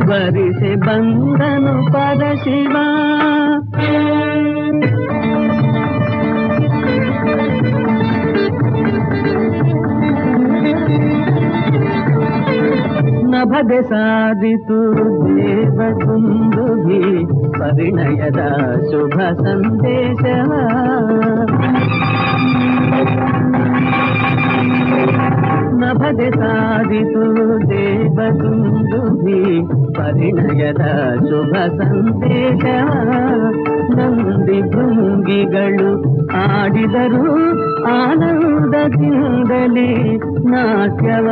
ವರಿಸೆ ಬಂದನು ಪರಶಿವ ನಭದೆ ಸಾಧಿತು ದೇವಗುಂದುಭಿ ಪರಿಣಯದ ಶುಭ ಸಂದೇಶ ನಭದೆ ಸಾಧಿತು ದೇವಗುಂದುಭಿ ಪರಿಣಯದ ಶುಭ ಸಂದೇಶ ನಂದಿ ಭೃಂಗಿಗಳು ಆಡಿದರು ಆನಂದದಿಂದಲೇ ನಾಟ್ಯವ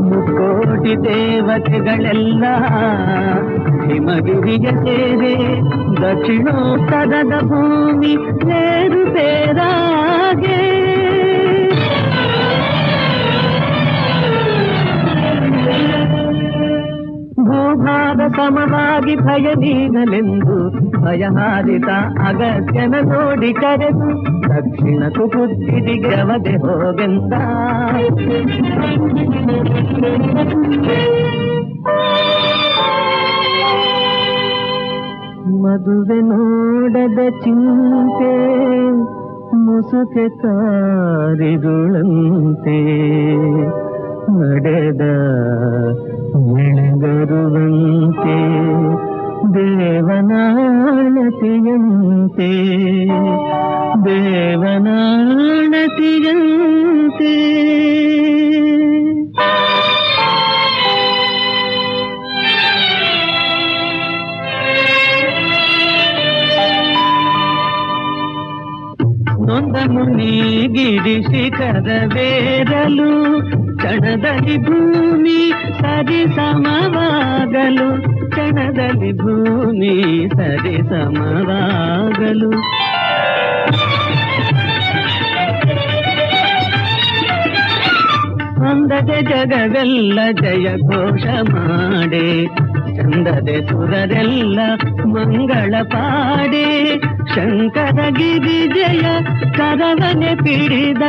ಮುಕ್ಕೋಟಿ ದೇವತೆಗಳೆಲ್ಲ ಹಿಮಗಿರಿಯ ಸೇವೆ ದಕ್ಷಿಣೋತ್ತರದ ಭೂಮಿ ಸೇರು ಸೇರಾಗೆ ಭೂಭಾಗ ಸಮವಾಗಿ ಭಯ ನೀಗಲೆಂದು ಭಯಹಾರಿತ ಅಗತ್ಯನ ನೋಡಿ ಕರೆದು ದಕ್ಷಿಣಕ್ಕೂ ಬುದ್ಧಿಗೆ ಅವಧೆ ಹೋಗೆಂದ ಮದುವೆ ನೋಡದ ಚಿಂತೆ ಮುಸುಕೆ ಕಾರಿರುಳಂತೆ ನಡೆದ ಎಳೆಗರುವಂತೆ ದೇವನಾಳತೆಯಂತೆ ದೇವನಾಳತೆಯಂತೆ ನೊಂದ ಮುನಿ ಗಿರಿ ಶಿಖರವೇರಲು ಕ್ಷಣದಲ್ಲಿ ಭೂಮಿ ಸರಿ ಸಮವಾಗಲು ಕ್ಷಣದಲ್ಲಿ ಭೂಮಿ ಸರಿ ಸಮವಾಗಲು ಅಂದದೆ ಜಗವೆಲ್ಲ ಜಯ ಘೋಷ ಮಾಡೆ ಚಂದದೆ ಸುರರೆಲ್ಲ ಮಂಗಳ ಪಾಡೆ ಶಂಕರ ಗಿರಿ ಜಯ ಕರವನೆ ಪಿಡಿದ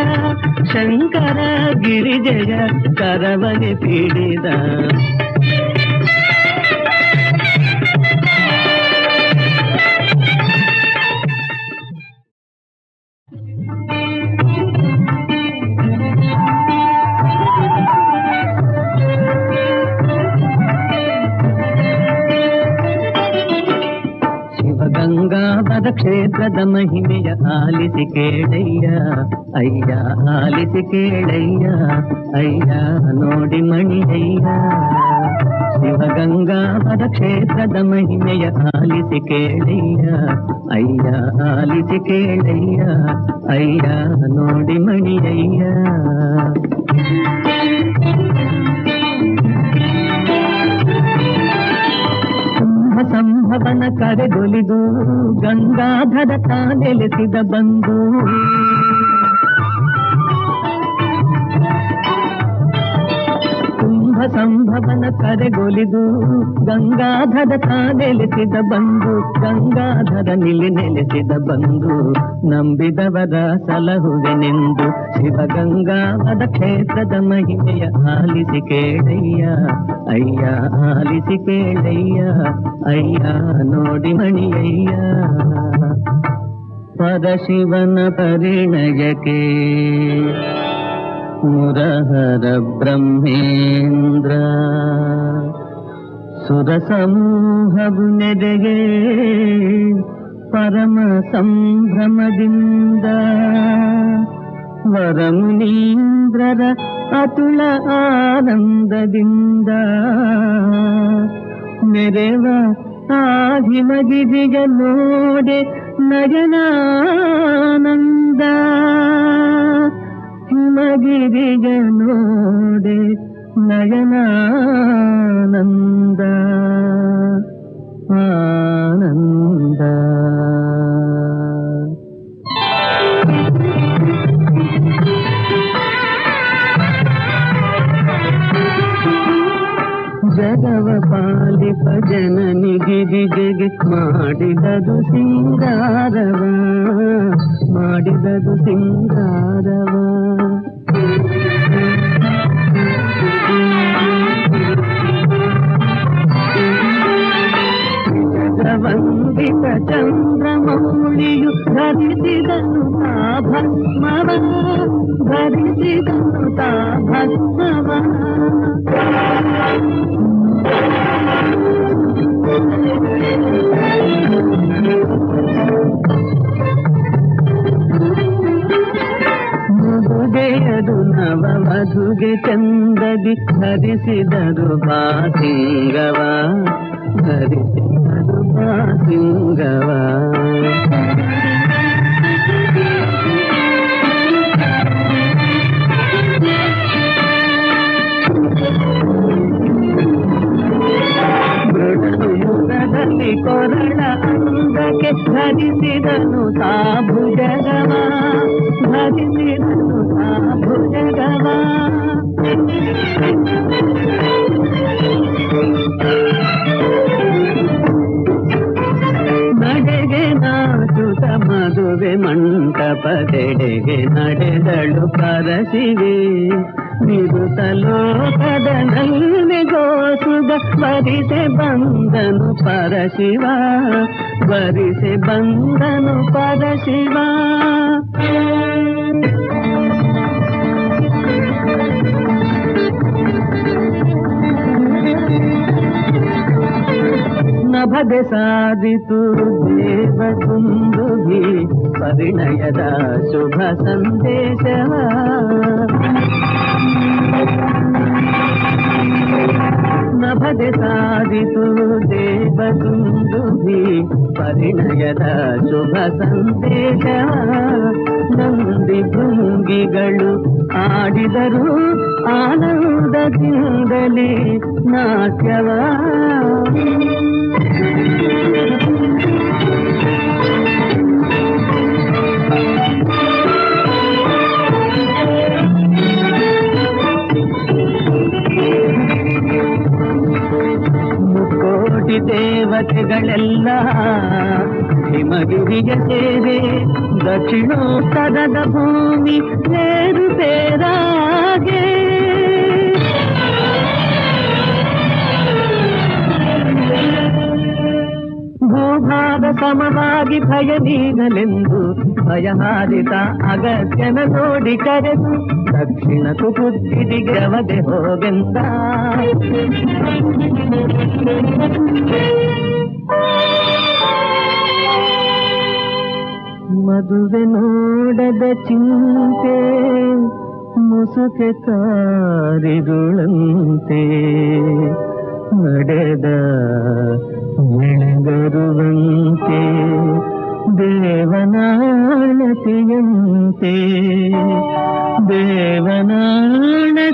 ಶಂಕರ ಗಿರಿ ಜಯ ಕರವನೆ ಪಿಡಿದ ಗಂಗಾವರ ಕ್ಷೇತ್ರದ ಮಹಿಮೆಯ ಆಲಿಸಿ ಕೇಳಯ್ಯ ಅಯ್ಯ ಆಲಿಸಿ ಕೇಳಯ್ಯ ಅಯ್ಯ ನೋಡಿ ಮಣಿಯಯ್ಯ ಶಿವಗಂಗಾವರ ಕ್ಷೇತ್ರದ ಮಹಿಮೆಯ ಆಲಿಸಿ ಕೇಳಯ್ಯ ಅಯ್ಯ ಆಲಿಸಿ ಕೇಳಯ್ಯ ಅಯ್ಯ ನೋಡಿ ಮಣಿಯಯ್ಯ ಸಂಭವನ ಕರೆಗೊಲಿದು ಗಂಗಾಧರ ತಾನೆಲೆಸಿದ ಬಂದು ಕುಂಭ ಸಂಭವನ ಕರೆಗೊಲಿದು ಗಂಗಾಧರ ನೆಲೆಸಿದ ಬಂದು ಗಂಗಾಧರ ನೆಲೆಸಿದ ಬಂದು ನಂಬಿದವರ ಸಲಹುವೆನೆಂದು ಶಿವಗಂಗಾವದ ಕ್ಷೇತ್ರದ ಮಹಿಮೆಯ ಆಲಿಸಿ ಕೇಳಯ್ಯ ಅಯ್ಯ ಆಲಿಸಿ ಕೇಳಯ್ಯ ಅಯ್ಯ ನೋಡಿ ಮಣಿಯಯ್ಯ ಪರಶಿವನ ಪರಿಣಯಕ್ಕೆ ಮುರಹರ ಬ್ರಹ್ಮೇಂದ್ರ ಸುರ ಸಮೂಹವು ನೆಡೆಗೆ ಪರಮ ಸಂಭ್ರಮದಿಂದ ವರಮುನೀಂದ್ರರ ಅತುಲ ಆನಂದದಿಂದ ಮೆರೆವ ಆ ಹಿಮಗಿರಿಯ ನೋಡೆ ನಯನಾನಂದ ಹಿಮಗಿರಿಯ ನೋಡೆ ನಯನಾನಂದ ಆನಂದ ಜಗವ ಪಾಲಿಪ ಜನನಿ ಗಿರಿಗೆಗೆ ಮಾಡಿದದು ಸಿಂಗಾರವ ಮಾಡಿದದು ಸಿಂಗಾರವ ವಂದಿತ ಚಂದ್ರಮೌಳಿಯು ಧರಿಸಿದನು ತಾ ಭಸ್ಮವ ಧರಿಸಿದನು ತಾ ಭಸ್ಮವ ಮಧುಗೆಯದು ನವ ಮಧುಗೆ ಚಂದದಿ ಧರಿಸಿದರು ಬಾಸಿಂಗವ ಧರಿಸಿದರು ಬಾಸಿಂಗವ ಮೃಡಯುಗದಲ್ಲಿ ಕೊರಳ ಅಂಗಕ್ಕೆ ಧರಿಸಿದನು ತಾ ಭುಜಗವ ಧರಿಸಿದನು ತಾ ಭುಜಗವ ನಡೆಗೆ ನಾಚುತ ಮದುವೆ ಮಂಟಪದೆಡೆಗೆ ನಡೆದಳು ಪರಶಿವೆ ನಿರುತ ಲೋಕದ ನಲ್ಮೆಗೋಸುಗ ಬರಿಸೆ ಬಂದನು ಪರಶಿವ ಬರಿಸೆ ಬಂದನು ಪರಶಿವ ನಭದೆ ಸಾಧಿತು ದೇವಗುಂದುಗಿ ಪರಿಣಯದ ಶುಭ ಸಂದೇಶವ ನಭದೆ ಸಾಧಿತು ದೇವಗುಂದುಗಿ ಪರಿಣಯದ ಶುಭ ಸಂದೇಶವ ನಂದಿ ಭೃಂಗಿಗಳು ಆಡಿದರು ಆನಂದದಿಂದಲೇ ನಾಟ್ಯವ ಮುಕ್ಕೋಟಿ ದೇವತೆಗಳೆಲ್ಲ ಹಿಮಗಿರಿಯ ಸೇವೆ ದಕ್ಷಿಣೋತ್ತರದ ಭೂಮಿ ಏರುಪೇರಾಗೆ ಭೂಭಾಗ ಸಮವಾಗಿ ಭಯ ನೀಗಲೆಂದು ಭಯಹಾರಿತ ಅಗತ್ಯನ ನೋಡಿ ಕರೆದು ದಕ್ಷಿಣ ಕುಬುದ್ಧಿಗೆ ಅವದೆ ಹೋಗೆಂದ ಮದುವೆ ನೋಡದ ಚಿಂತೆ ಮುಸುಕೆ ಕಾರಿರುಳಂತೆ ನಡೆದ ಎಳೆಗರುವಂತೆ ದೇವನಾಳತೆಯಂತೆ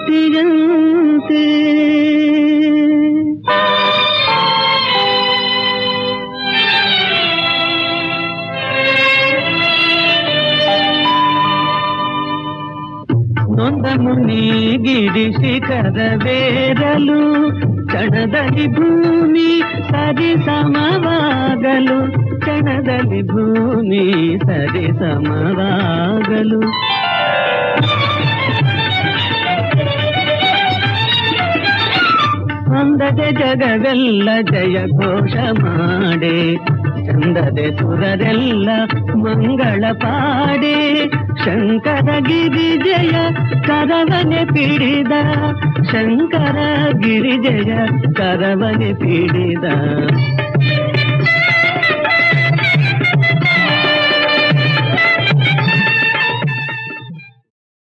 ದೇವನಾಳತೆಯಂತೆ ನೊಂದ ಮುನಿ ಗಿರಿ ಶಿಖರವೇರಲು ಕ್ಷಣದಲ್ಲಿ ಭೂಮಿ ಸರಿ ಸಮವಾಗಲು ಕ್ಷಣದಲ್ಲಿ ಭೂಮಿ ಸರಿ ಸಮವಾಗಲು ಅಂದದೆ ಜಗವೆಲ್ಲ ಜಯ ಘೋಷ ಮಾಡೆ ಚಂದದೆ ಸುರರೆಲ್ಲ ಮಂಗಳ ಪಾಡೆ ಶಂಕರ ಗಿರಿ ಜಯ ಕರವನೆ ಪಿಡಿದ ಶಂಕರ ಗಿರಿ ಜಯ ಕರವನೆ ಪಿಡಿದ